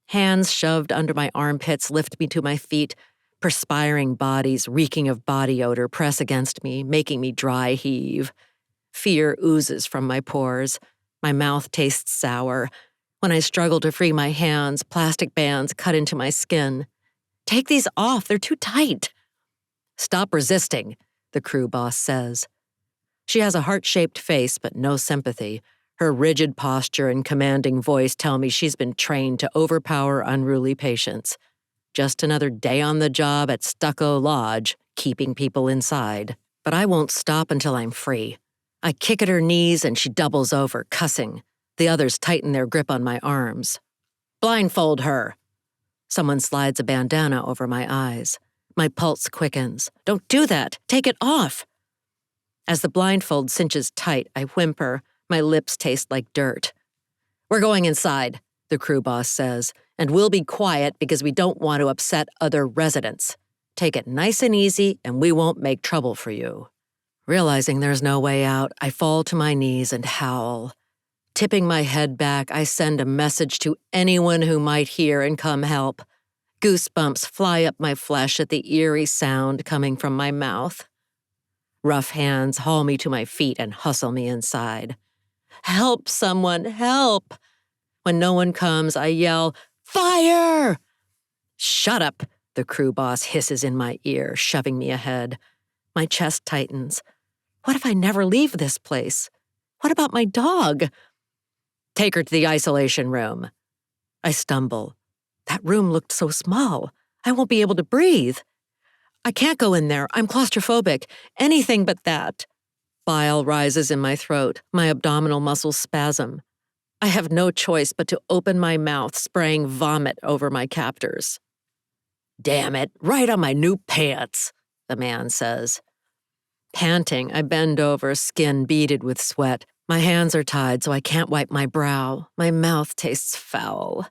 Hands shoved under my armpits lift me to my feet. Perspiring bodies, reeking of body odor, press against me, making me dry heave. Fear oozes from my pores. My mouth tastes sour. When I struggle to free my hands, plastic bands cut into my skin. "Take these off, they're too tight." "Stop resisting," the crew boss says. She has a heart-shaped face, but no sympathy. Her rigid posture and commanding voice tell me she's been trained to overpower unruly patients. Just another day on the job at Stucco Lodge, keeping people inside. But I won't stop until I'm free. I kick at her knees and she doubles over, cussing. The others tighten their grip on my arms. "Blindfold her." Someone slides a bandana over my eyes. My pulse quickens. "Don't do that. Take it off." As the blindfold cinches tight, I whimper. My lips taste like dirt. "We're going inside," the crew boss says, "and we'll be quiet because we don't want to upset other residents. Take it nice and easy, and we won't make trouble for you." Realizing there's no way out, I fall to my knees and howl. Tipping my head back, I send a message to anyone who might hear and come help. Goosebumps fly up my flesh at the eerie sound coming from my mouth. Rough hands haul me to my feet and hustle me inside. "Help, someone, help!" When no one comes, I yell, "Fire!" "Shut up," the crew boss hisses in my ear, shoving me ahead. My chest tightens. What if I never leave this place? What about my dog? "Take her to the isolation room." I stumble. That room looked so small. I won't be able to breathe. "I can't go in there. I'm claustrophobic. Anything but that." Bile rises in my throat. My abdominal muscles spasm. I have no choice but to open my mouth, spraying vomit over my captors. "Damn it, right on my new pants," the man says. Panting, I bend over, skin beaded with sweat. My hands are tied so I can't wipe my brow. My mouth tastes foul.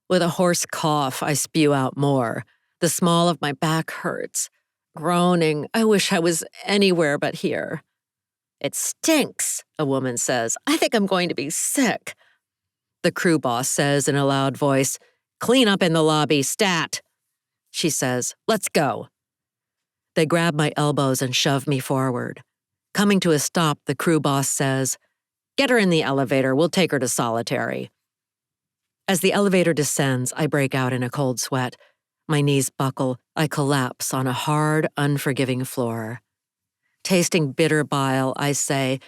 With a hoarse cough, I spew out more. The small of my back hurts. Groaning, I wish I was anywhere but here. "It stinks," a woman says. "I think I'm going to be sick." The crew boss says in a loud voice, "Clean up in the lobby, stat." She says, "Let's go." They grab my elbows and shove me forward. Coming to a stop, the crew boss says, "Get her in the elevator, we'll take her to solitary." As the elevator descends, I break out in a cold sweat. My knees buckle. I collapse on a hard, unforgiving floor. Tasting bitter bile, I say,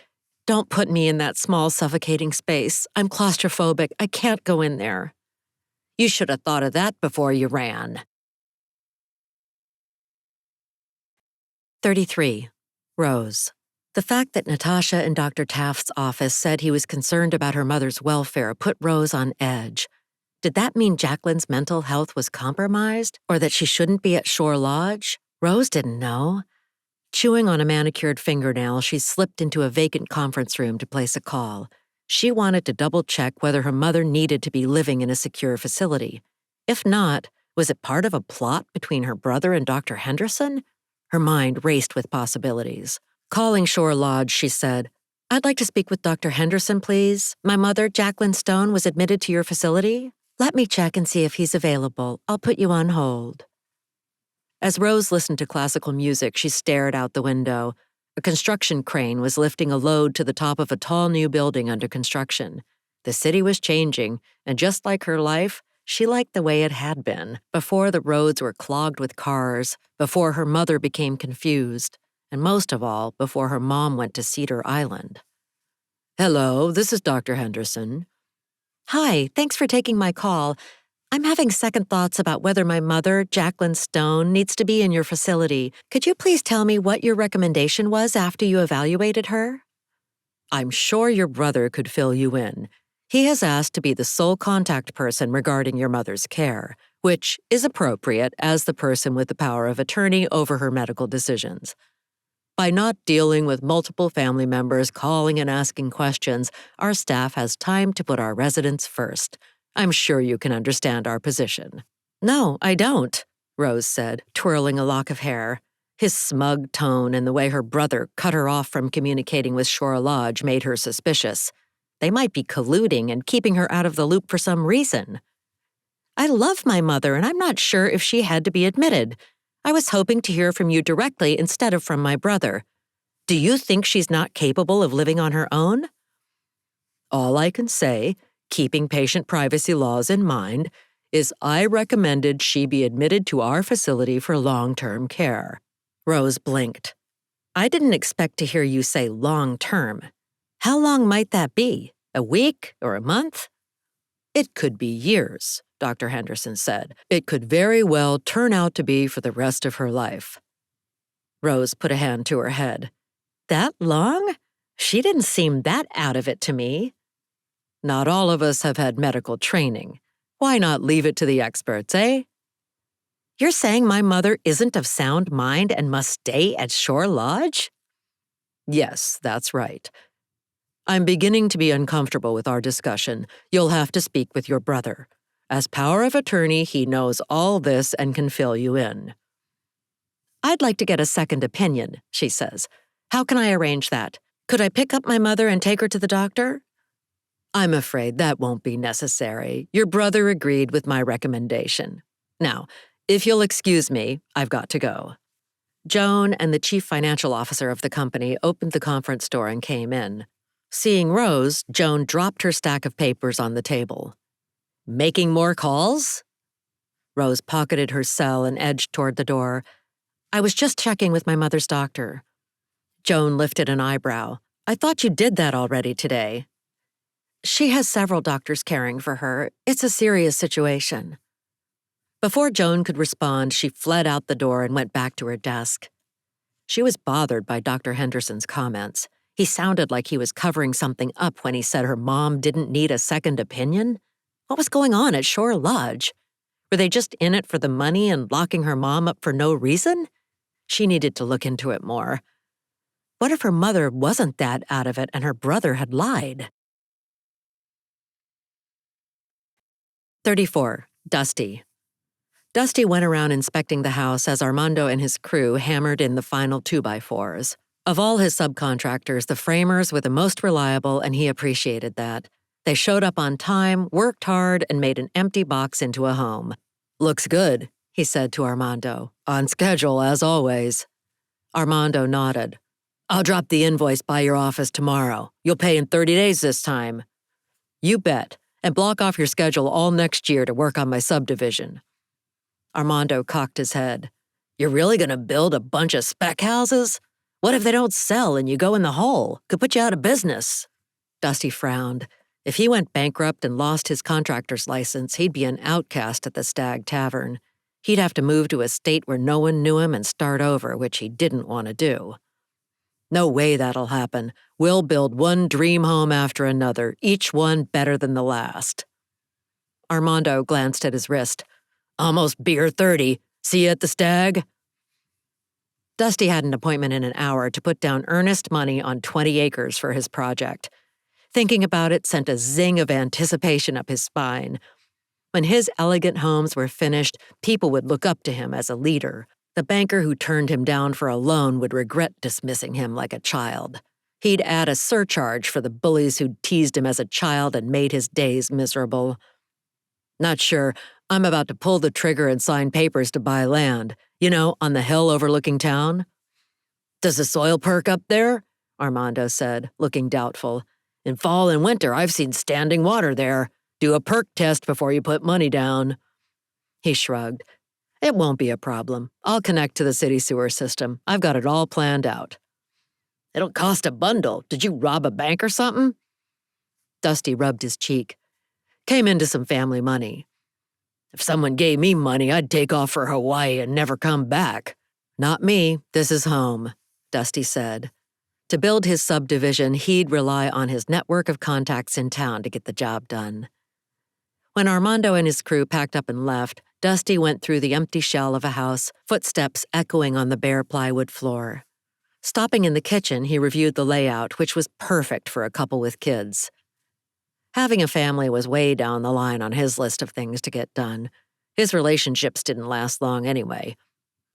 Don't put me in that small, suffocating space. I'm claustrophobic. I can't go in there. You should have thought of that before you ran. 33. Rose. The fact that Natasha in Dr. Taft's office said he was concerned about her mother's welfare put Rose on edge. Did that mean Jacqueline's mental health was compromised, or that she shouldn't be at Shore Lodge? Rose didn't know. Chewing on a manicured fingernail, she slipped into a vacant conference room to place a call. She wanted to double-check whether her mother needed to be living in a secure facility. If not, was it part of a plot between her brother and Dr. Henderson? Her mind raced with possibilities. Calling Shore Lodge, she said, "I'd like to speak with Dr. Henderson, please. My mother, Jacqueline Stone, was admitted to your facility. Let me check and see if he's available. I'll put you on hold." As Rose listened to classical music, she stared out the window. A construction crane was lifting a load to the top of a tall new building under construction. The city was changing, and just like her life, she liked the way it had been, before the roads were clogged with cars, before her mother became confused, and most of all, before her mom went to Cedar Island. "Hello, this is Dr. Henderson." "Hi, thanks for taking my call. I'm having second thoughts about whether my mother, Jacqueline Stone, needs to be in your facility. Could you please tell me what your recommendation was after you evaluated her?" "I'm sure your brother could fill you in. He has asked to be the sole contact person regarding your mother's care, which is appropriate as the person with the power of attorney over her medical decisions. By not dealing with multiple family members calling and asking questions, our staff has time to put our residents first. I'm sure you can understand our position." "No, I don't," Rose said, twirling a lock of hair. His smug tone and the way her brother cut her off from communicating with Shore Lodge made her suspicious. They might be colluding and keeping her out of the loop for some reason. "I love my mother, and I'm not sure if she had to be admitted. I was hoping to hear from you directly instead of from my brother. Do you think she's not capable of living on her own?" "All I can say, keeping patient privacy laws in mind, is I recommended she be admitted to our facility for long-term care." Rose blinked. "I didn't expect to hear you say long-term. How long might that be? A week or a month?" "It could be years," Dr. Henderson said. "It could very well turn out to be for the rest of her life." Rose put a hand to her head. "That long? She didn't seem that out of it to me." "Not all of us have had medical training. Why not leave it to the experts, eh?" "You're saying my mother isn't of sound mind and must stay at Shore Lodge?" "Yes, that's right. I'm beginning to be uncomfortable with our discussion. You'll have to speak with your brother. As power of attorney, he knows all this and can fill you in." "I'd like to get a second opinion," she says. "How can I arrange that? Could I pick up my mother and take her to the doctor?" "I'm afraid that won't be necessary. Your brother agreed with my recommendation. Now, if you'll excuse me, I've got to go." Joan and the chief financial officer of the company opened the conference door and came in. Seeing Rose, Joan dropped her stack of papers on the table. "Making more calls?" Rose pocketed her cell and edged toward the door. "I was just checking with my mother's doctor." Joan lifted an eyebrow. "I thought you did that already today." "She has several doctors caring for her. It's a serious situation." Before Joan could respond, she fled out the door and went back to her desk. She was bothered by Dr. Henderson's comments. He sounded like he was covering something up when he said her mom didn't need a second opinion. What was going on at Shore Lodge? Were they just in it for the money and locking her mom up for no reason? She needed to look into it more. What if her mother wasn't that out of it and her brother had lied? 34. Dusty. Dusty went around inspecting the house as Armando and his crew hammered in the final 2x4s. Of all his subcontractors, the framers were the most reliable, and he appreciated that. They showed up on time, worked hard, and made an empty box into a home. "Looks good," he said to Armando. "On schedule, as always." Armando nodded. "I'll drop the invoice by your office tomorrow. You'll pay in 30 days this time." "You bet, and block off your schedule all next year to work on my subdivision." Armando cocked his head. "You're really gonna build a bunch of spec houses? What if they don't sell and you go in the hole? Could put you out of business. Dusty frowned. If he went bankrupt and lost his contractor's license, he'd be an outcast at the Stag Tavern. He'd have to move to a state where no one knew him and start over, which he didn't want to do. No way that'll happen. We'll build one dream home after another, each one better than the last. Armando glanced at his wrist. Almost beer 30. See you at the Stag? Dusty had an appointment in an hour to put down earnest money on 20 acres for his project. Thinking about it sent a zing of anticipation up his spine. When his elegant homes were finished, people would look up to him as a leader. The banker who turned him down for a loan would regret dismissing him like a child. He'd add a surcharge for the bullies who'd teased him as a child and made his days miserable. Not sure. I'm about to pull the trigger and sign papers to buy land. You know, on the hill overlooking town. Does the soil perk up there? Armando said, looking doubtful. In fall and winter, I've seen standing water there. Do a perk test before you put money down. He shrugged. It won't be a problem. I'll connect to the city sewer system. I've got it all planned out. It'll cost a bundle. Did you rob a bank or something? Dusty rubbed his cheek. Came into some family money. If someone gave me money, I'd take off for Hawaii and never come back. Not me. This is home, Dusty said. To build his subdivision, he'd rely on his network of contacts in town to get the job done. When Armando and his crew packed up and left, Dusty went through the empty shell of a house, footsteps echoing on the bare plywood floor. Stopping in the kitchen, he reviewed the layout, which was perfect for a couple with kids. Having a family was way down the line on his list of things to get done. His relationships didn't last long anyway.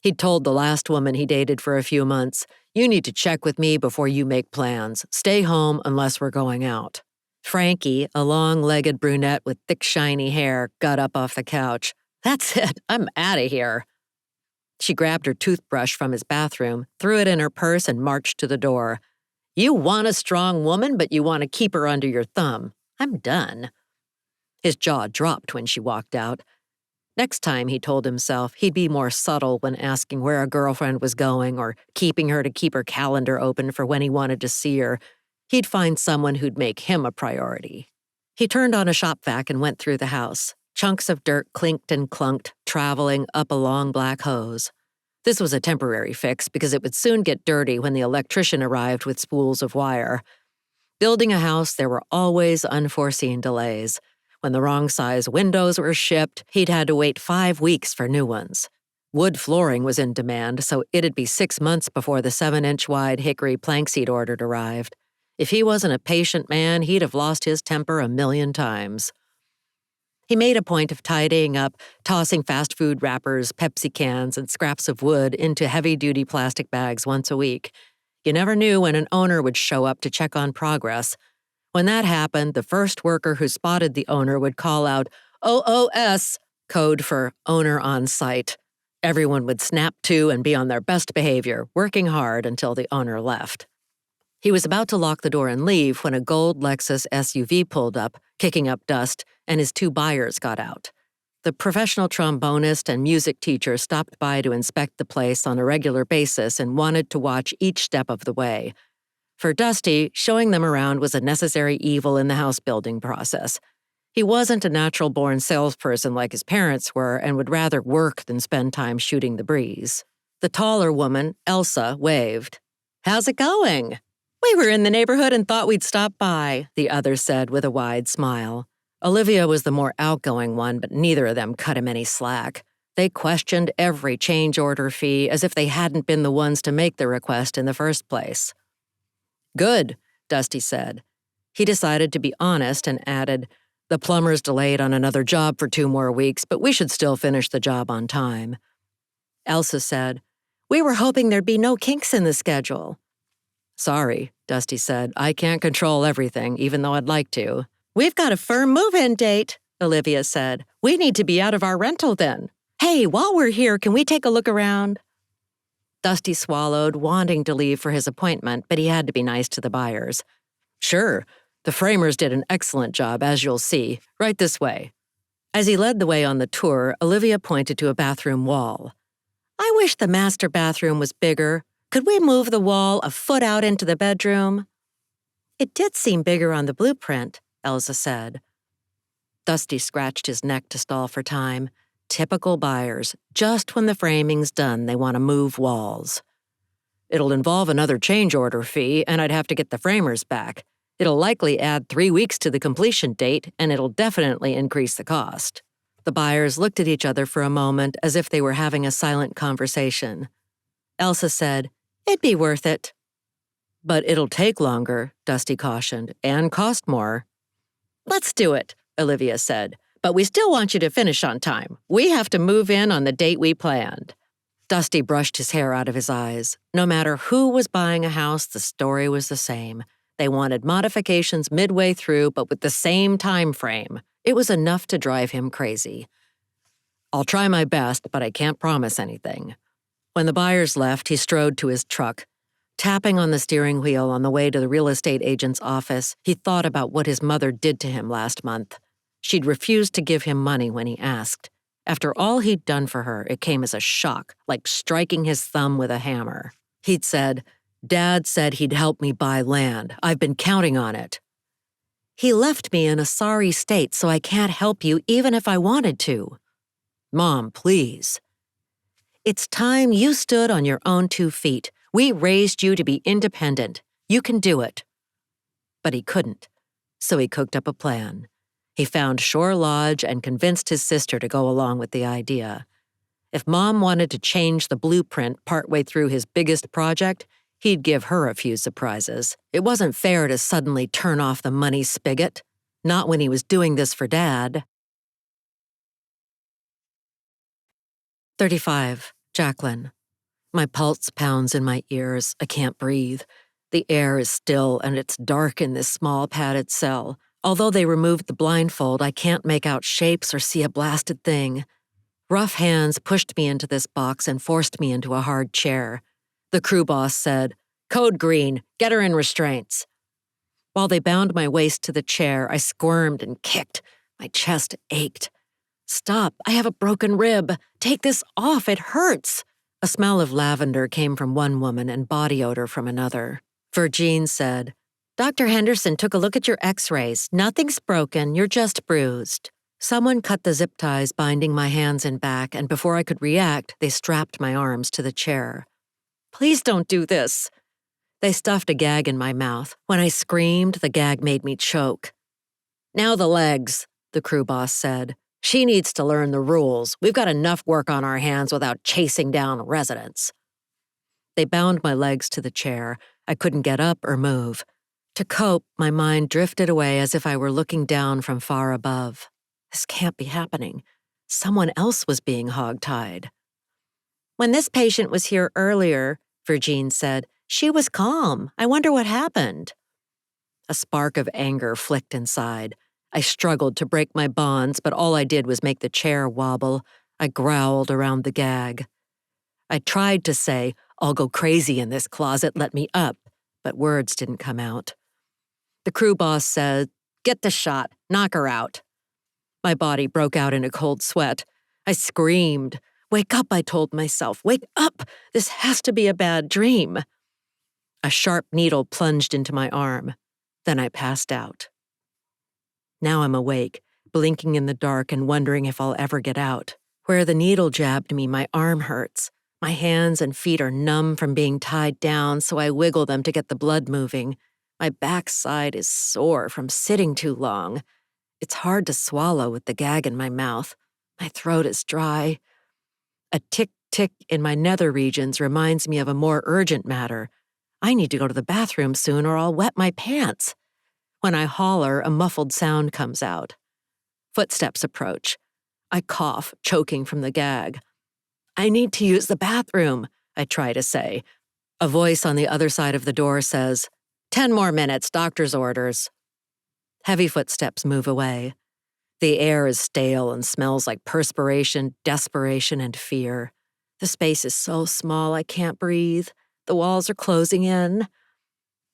He'd told the last woman he dated for a few months, "You need to check with me before you make plans. Stay home unless we're going out." Frankie, a long-legged brunette with thick, shiny hair, got up off the couch. "That's it. I'm out of here." She grabbed her toothbrush from his bathroom, threw it in her purse, and marched to the door. "You want a strong woman, but you want to keep her under your thumb. I'm done." His jaw dropped when she walked out. Next time, he told himself, he'd be more subtle when asking where a girlfriend was going or keeping her to keep her calendar open for when he wanted to see her. He'd find someone who'd make him a priority. He turned on a shop vac and went through the house. Chunks of dirt clinked and clunked, traveling up a long black hose. This was a temporary fix because it would soon get dirty when the electrician arrived with spools of wire. Building a house, there were always unforeseen delays. When the wrong size windows were shipped, he'd had to wait 5 weeks for new ones. Wood flooring was in demand, so it'd be 6 months before the 7-inch wide hickory planks he'd ordered arrived. If he wasn't a patient man, he'd have lost his temper 1,000,000 times. He made a point of tidying up, tossing fast food wrappers, Pepsi cans, and scraps of wood into heavy-duty plastic bags once a week. You never knew when an owner would show up to check on progress. When that happened, the first worker who spotted the owner would call out, OOS, code for owner on site. Everyone would snap to and be on their best behavior, working hard until the owner left. He was about to lock the door and leave when a gold Lexus SUV pulled up, kicking up dust, and his 2 buyers got out. The professional trombonist and music teacher stopped by to inspect the place on a regular basis and wanted to watch each step of the way. For Dusty, showing them around was a necessary evil in the house-building process. He wasn't a natural-born salesperson like his parents were and would rather work than spend time shooting the breeze. The taller woman, Elsa, waved. "How's it going?" "We were in the neighborhood and thought we'd stop by," the other said with a wide smile. Olivia was the more outgoing one, but neither of them cut him any slack. They questioned every change order fee as if they hadn't been the ones to make the request in the first place. "Good," Dusty said. He decided to be honest and added, "The plumber's delayed on another job for 2 more weeks, but we should still finish the job on time." Elsa said, "We were hoping there'd be no kinks in the schedule." "Sorry," Dusty said. "I can't control everything, even though I'd like to." "We've got a firm move-in date," Olivia said. "We need to be out of our rental then. Hey, while we're here, can we take a look around?" Dusty swallowed, wanting to leave for his appointment, but he had to be nice to the buyers. "Sure. The framers did an excellent job, as you'll see. Right this way." As he led the way on the tour, Olivia pointed to a bathroom wall. "I wish the master bathroom was bigger. Could we move the wall a foot out into the bedroom?" "It did seem bigger on the blueprint," Elsa said. Dusty scratched his neck to stall for time. Typical buyers. Just when the framing's done, they want to move walls. "It'll involve another change order fee, and I'd have to get the framers back. It'll likely add 3 weeks to the completion date, and it'll definitely increase the cost." The buyers looked at each other for a moment as if they were having a silent conversation. Elsa said, "It'd be worth it." "But it'll take longer," Dusty cautioned, "and cost more." "Let's do it," Olivia said. "But we still want you to finish on time. We have to move in on the date we planned." Dusty brushed his hair out of his eyes. No matter who was buying a house, the story was the same. They wanted modifications midway through, but with the same time frame. It was enough to drive him crazy. "I'll try my best, but I can't promise anything." When the buyers left, he strode to his truck. Tapping on the steering wheel on the way to the real estate agent's office, he thought about what his mother did to him last month. She'd refused to give him money when he asked. After all he'd done for her, it came as a shock, like striking his thumb with a hammer. He'd said, "Dad said he'd help me buy land. I've been counting on it." "He left me in a sorry state, so I can't help you even if I wanted to." "Mom, please." "It's time you stood on your own 2 feet. We raised you to be independent. You can do it." But he couldn't, so he cooked up a plan. He found Shore Lodge and convinced his sister to go along with the idea. If Mom wanted to change the blueprint partway through his biggest project, he'd give her a few surprises. It wasn't fair to suddenly turn off the money spigot. Not when he was doing this for Dad. 35. Jacqueline. My pulse pounds in my ears. I can't breathe. The air is still and it's dark in this small padded cell. Although they removed the blindfold, I can't make out shapes or see a blasted thing. Rough hands pushed me into this box and forced me into a hard chair. The crew boss said, "Code green, get her in restraints." While they bound my waist to the chair, I squirmed and kicked. My chest ached. "Stop, I have a broken rib. Take this off, it hurts." A smell of lavender came from one woman and body odor from another. Virgin said, "Dr. Henderson took a look at your x-rays. Nothing's broken, you're just bruised." Someone cut the zip ties binding my hands and back, and before I could react, they strapped my arms to the chair. "Please don't do this." They stuffed a gag in my mouth. When I screamed, the gag made me choke. "Now the legs," the crew boss said. "She needs to learn the rules. We've got enough work on our hands without chasing down residents." They bound my legs to the chair. I couldn't get up or move. To cope, my mind drifted away as if I were looking down from far above. This can't be happening. Someone else was being hogtied. "When this patient was here earlier," Virgin said, "she was calm. I wonder what happened." A spark of anger flicked inside. I struggled to break my bonds, but all I did was make the chair wobble. I growled around the gag. I tried to say, "I'll go crazy in this closet, let me up," but words didn't come out. The crew boss said, "Get the shot, knock her out." My body broke out in a cold sweat. I screamed. "Wake up," I told myself. "Wake up! This has to be a bad dream." A sharp needle plunged into my arm. Then I passed out. Now I'm awake, blinking in the dark and wondering if I'll ever get out. Where the needle jabbed me, my arm hurts. My hands and feet are numb from being tied down, so I wiggle them to get the blood moving. My backside is sore from sitting too long. It's hard to swallow with the gag in my mouth. My throat is dry. A tick-tick in my nether regions reminds me of a more urgent matter. I need to go to the bathroom soon or I'll wet my pants. When I holler, a muffled sound comes out. Footsteps approach. I cough, choking from the gag. "I need to use the bathroom," I try to say. A voice on the other side of the door says, 10 more minutes, doctor's orders." Heavy footsteps move away. The air is stale and smells like perspiration, desperation, and fear. The space is so small I can't breathe. The walls are closing in.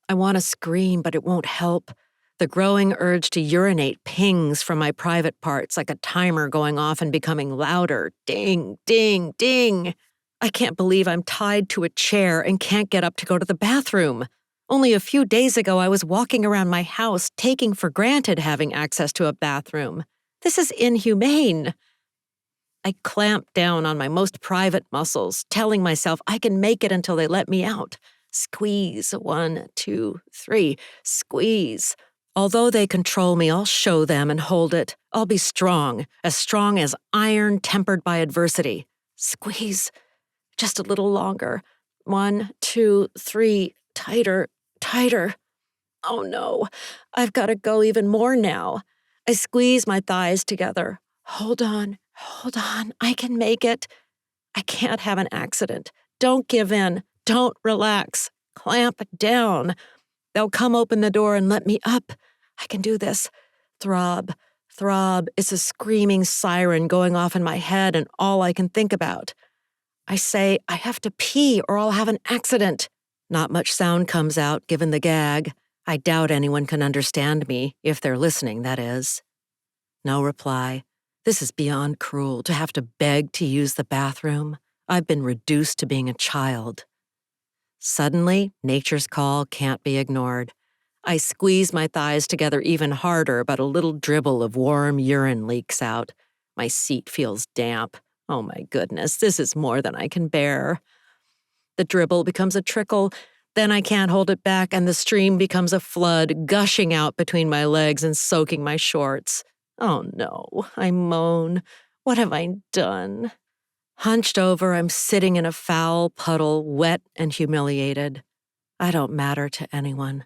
I want to scream, but it won't help. The growing urge to urinate pings from my private parts like a timer going off and becoming louder. Ding, ding, ding. I can't believe I'm tied to a chair and can't get up to go to the bathroom. Only a few days ago, I was walking around my house taking for granted having access to a bathroom. This is inhumane. I clamp down on my most private muscles, telling myself I can make it until they let me out. Squeeze, 1, 2, 3, squeeze. Although they control me, I'll show them and hold it. I'll be strong as iron tempered by adversity. Squeeze. Just a little longer. 1, 2, 3, tighter, tighter. Oh no, I've got to go even more now. I squeeze my thighs together. Hold on, I can make it. I can't have an accident. Don't give in. Don't relax. Clamp down. They'll come open the door and let me up. I can do this. Throb, throb. It's a screaming siren going off in my head and all I can think about. I say, I have to pee or I'll have an accident. Not much sound comes out, given the gag. I doubt anyone can understand me, if they're listening, that is. No reply. This is beyond cruel, to have to beg to use the bathroom. I've been reduced to being a child. Suddenly, nature's call can't be ignored. I squeeze my thighs together even harder, but a little dribble of warm urine leaks out. My seat feels damp. Oh my goodness, this is more than I can bear. The dribble becomes a trickle, then I can't hold it back, and the stream becomes a flood, gushing out between my legs and soaking my shorts. Oh no, I moan. What have I done? Hunched over, I'm sitting in a foul puddle, wet and humiliated. I don't matter to anyone.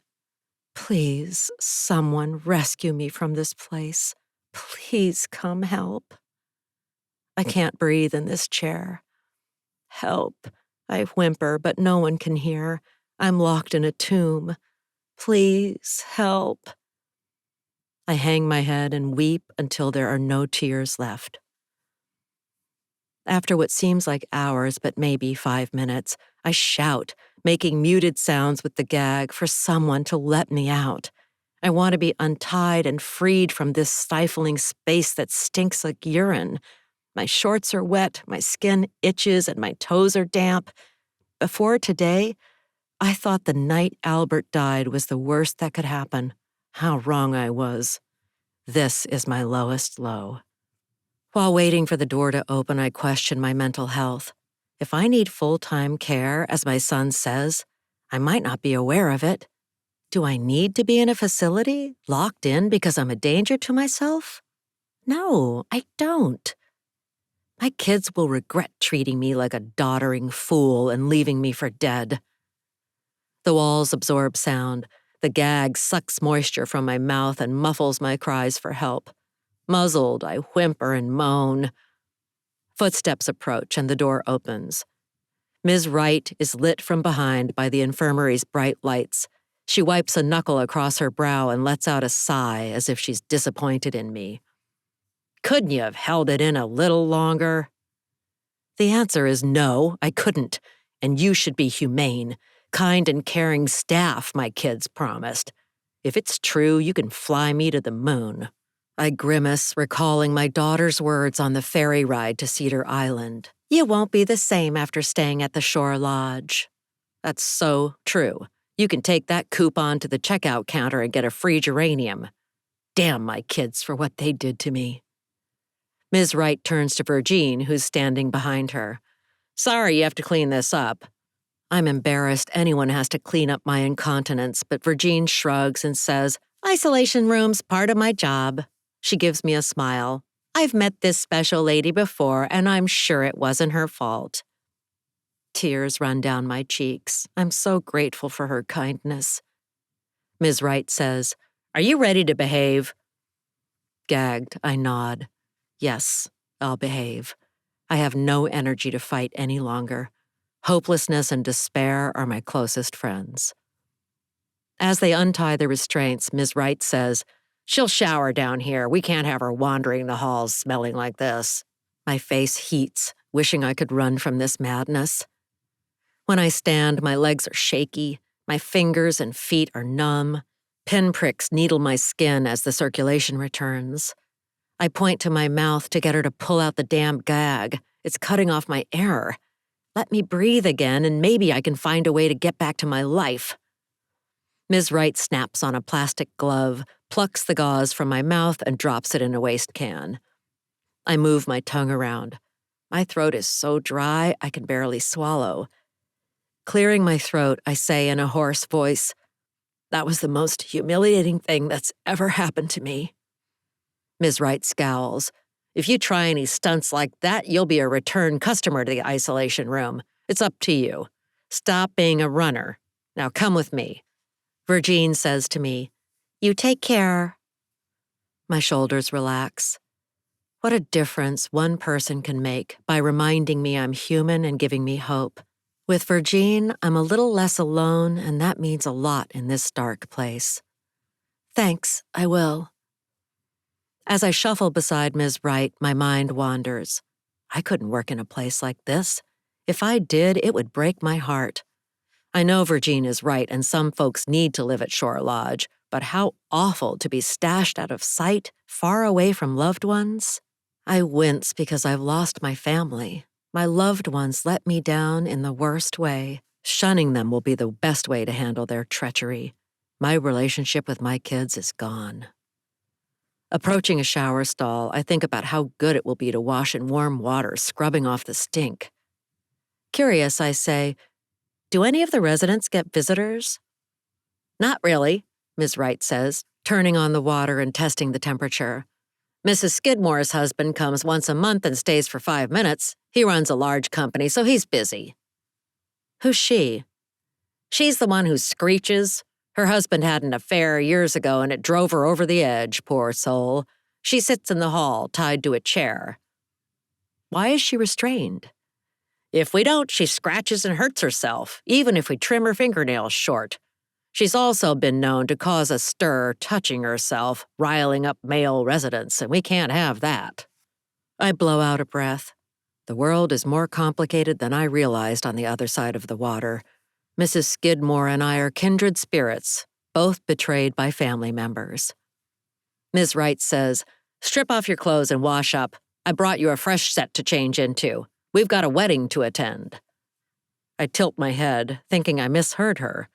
Please, someone rescue me from this place. Please come help. I can't breathe in this chair. Help. I whimper, but no one can hear. I'm locked in a tomb. Please, help. I hang my head and weep until there are no tears left. After what seems like hours, but maybe 5 minutes, I shout, making muted sounds with the gag for someone to let me out. I want to be untied and freed from this stifling space that stinks like urine. My shorts are wet, my skin itches, and my toes are damp. Before today, I thought the night Albert died was the worst that could happen. How wrong I was. This is my lowest low. While waiting for the door to open, I question my mental health. If I need full-time care, as my son says, I might not be aware of it. Do I need to be in a facility, locked in because I'm a danger to myself? No, I don't. My kids will regret treating me like a doddering fool and leaving me for dead. The walls absorb sound. The gag sucks moisture from my mouth and muffles my cries for help. Muzzled, I whimper and moan. Footsteps approach and the door opens. Ms. Wright is lit from behind by the infirmary's bright lights. She wipes a knuckle across her brow and lets out a sigh as if she's disappointed in me. Couldn't you have held it in a little longer? The answer is no, I couldn't, and you should be humane. Kind and caring staff, my kids promised. If it's true, you can fly me to the moon. I grimace, recalling my daughter's words on the ferry ride to Cedar Island. You won't be the same after staying at the Shore Lodge. That's so true. You can take that coupon to the checkout counter and get a free geranium. Damn my kids for what they did to me. Ms. Wright turns to Virgine, who's standing behind her. Sorry you have to clean this up. I'm embarrassed anyone has to clean up my incontinence, but Virgine shrugs and says, Isolation room's part of my job. She gives me a smile. I've met this special lady before, and I'm sure it wasn't her fault. Tears run down my cheeks. I'm so grateful for her kindness. Ms. Wright says, Are you ready to behave? Gagged, I nod. Yes, I'll behave. I have no energy to fight any longer. Hopelessness and despair are my closest friends. As they untie the restraints, Ms. Wright says, She'll shower down here. We can't have her wandering the halls smelling like this. My face heats, wishing I could run from this madness. When I stand, my legs are shaky. My fingers and feet are numb. Pinpricks needle my skin as the circulation returns. I point to my mouth to get her to pull out the damn gag. It's cutting off my air. Let me breathe again, and maybe I can find a way to get back to my life. Ms. Wright snaps on a plastic glove, plucks the gauze from my mouth, and drops it in a waste can. I move my tongue around. My throat is so dry I can barely swallow. Clearing my throat, I say in a hoarse voice, "That was the most humiliating thing that's ever happened to me." Ms. Wright scowls. "If you try any stunts like that, you'll be a return customer to the isolation room. It's up to you. Stop being a runner. Now come with me." Virgine says to me, "You take care." My shoulders relax. What a difference one person can make by reminding me I'm human and giving me hope. With Virgine, I'm a little less alone, and that means a lot in this dark place. "Thanks, I will." As I shuffle beside Ms. Wright, my mind wanders. I couldn't work in a place like this. If I did, it would break my heart. I know Virgine is right, and some folks need to live at Shore Lodge, but how awful to be stashed out of sight, far away from loved ones. I wince because I've lost my family. My loved ones let me down in the worst way. Shunning them will be the best way to handle their treachery. My relationship with my kids is gone. Approaching a shower stall, I think about how good it will be to wash in warm water, scrubbing off the stink. Curious, I say, "Do any of the residents get visitors?" "Not really," Ms. Wright says, turning on the water and testing the temperature. "Mrs. Skidmore's husband comes once a month and stays for 5 minutes. He runs a large company, so he's busy." "Who's she?" "She's the one who screeches. Her husband had an affair years ago and it drove her over the edge, poor soul. She sits in the hall, tied to a chair." "Why is she restrained?" "If we don't, she scratches and hurts herself, even if we trim her fingernails short. She's also been known to cause a stir touching herself, riling up male residents, and we can't have that." I blow out a breath. The world is more complicated than I realized on the other side of the water. Mrs. Skidmore and I are kindred spirits, both betrayed by family members. Ms. Wright says, "Strip off your clothes and wash up. I brought you a fresh set to change into. We've got a wedding to attend." I tilt my head, thinking I misheard her.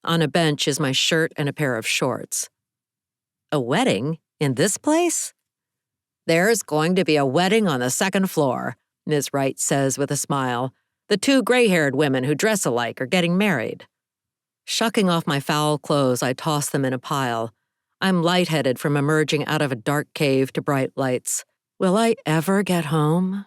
On a bench is my shirt and a pair of shorts. "A wedding? In this place?" "There's going to be a wedding on the second floor," Ms. Wright says with a smile. "The 2 gray-haired women who dress alike are getting married." Shucking off my foul clothes, I toss them in a pile. I'm lightheaded from emerging out of a dark cave to bright lights. Will I ever get home?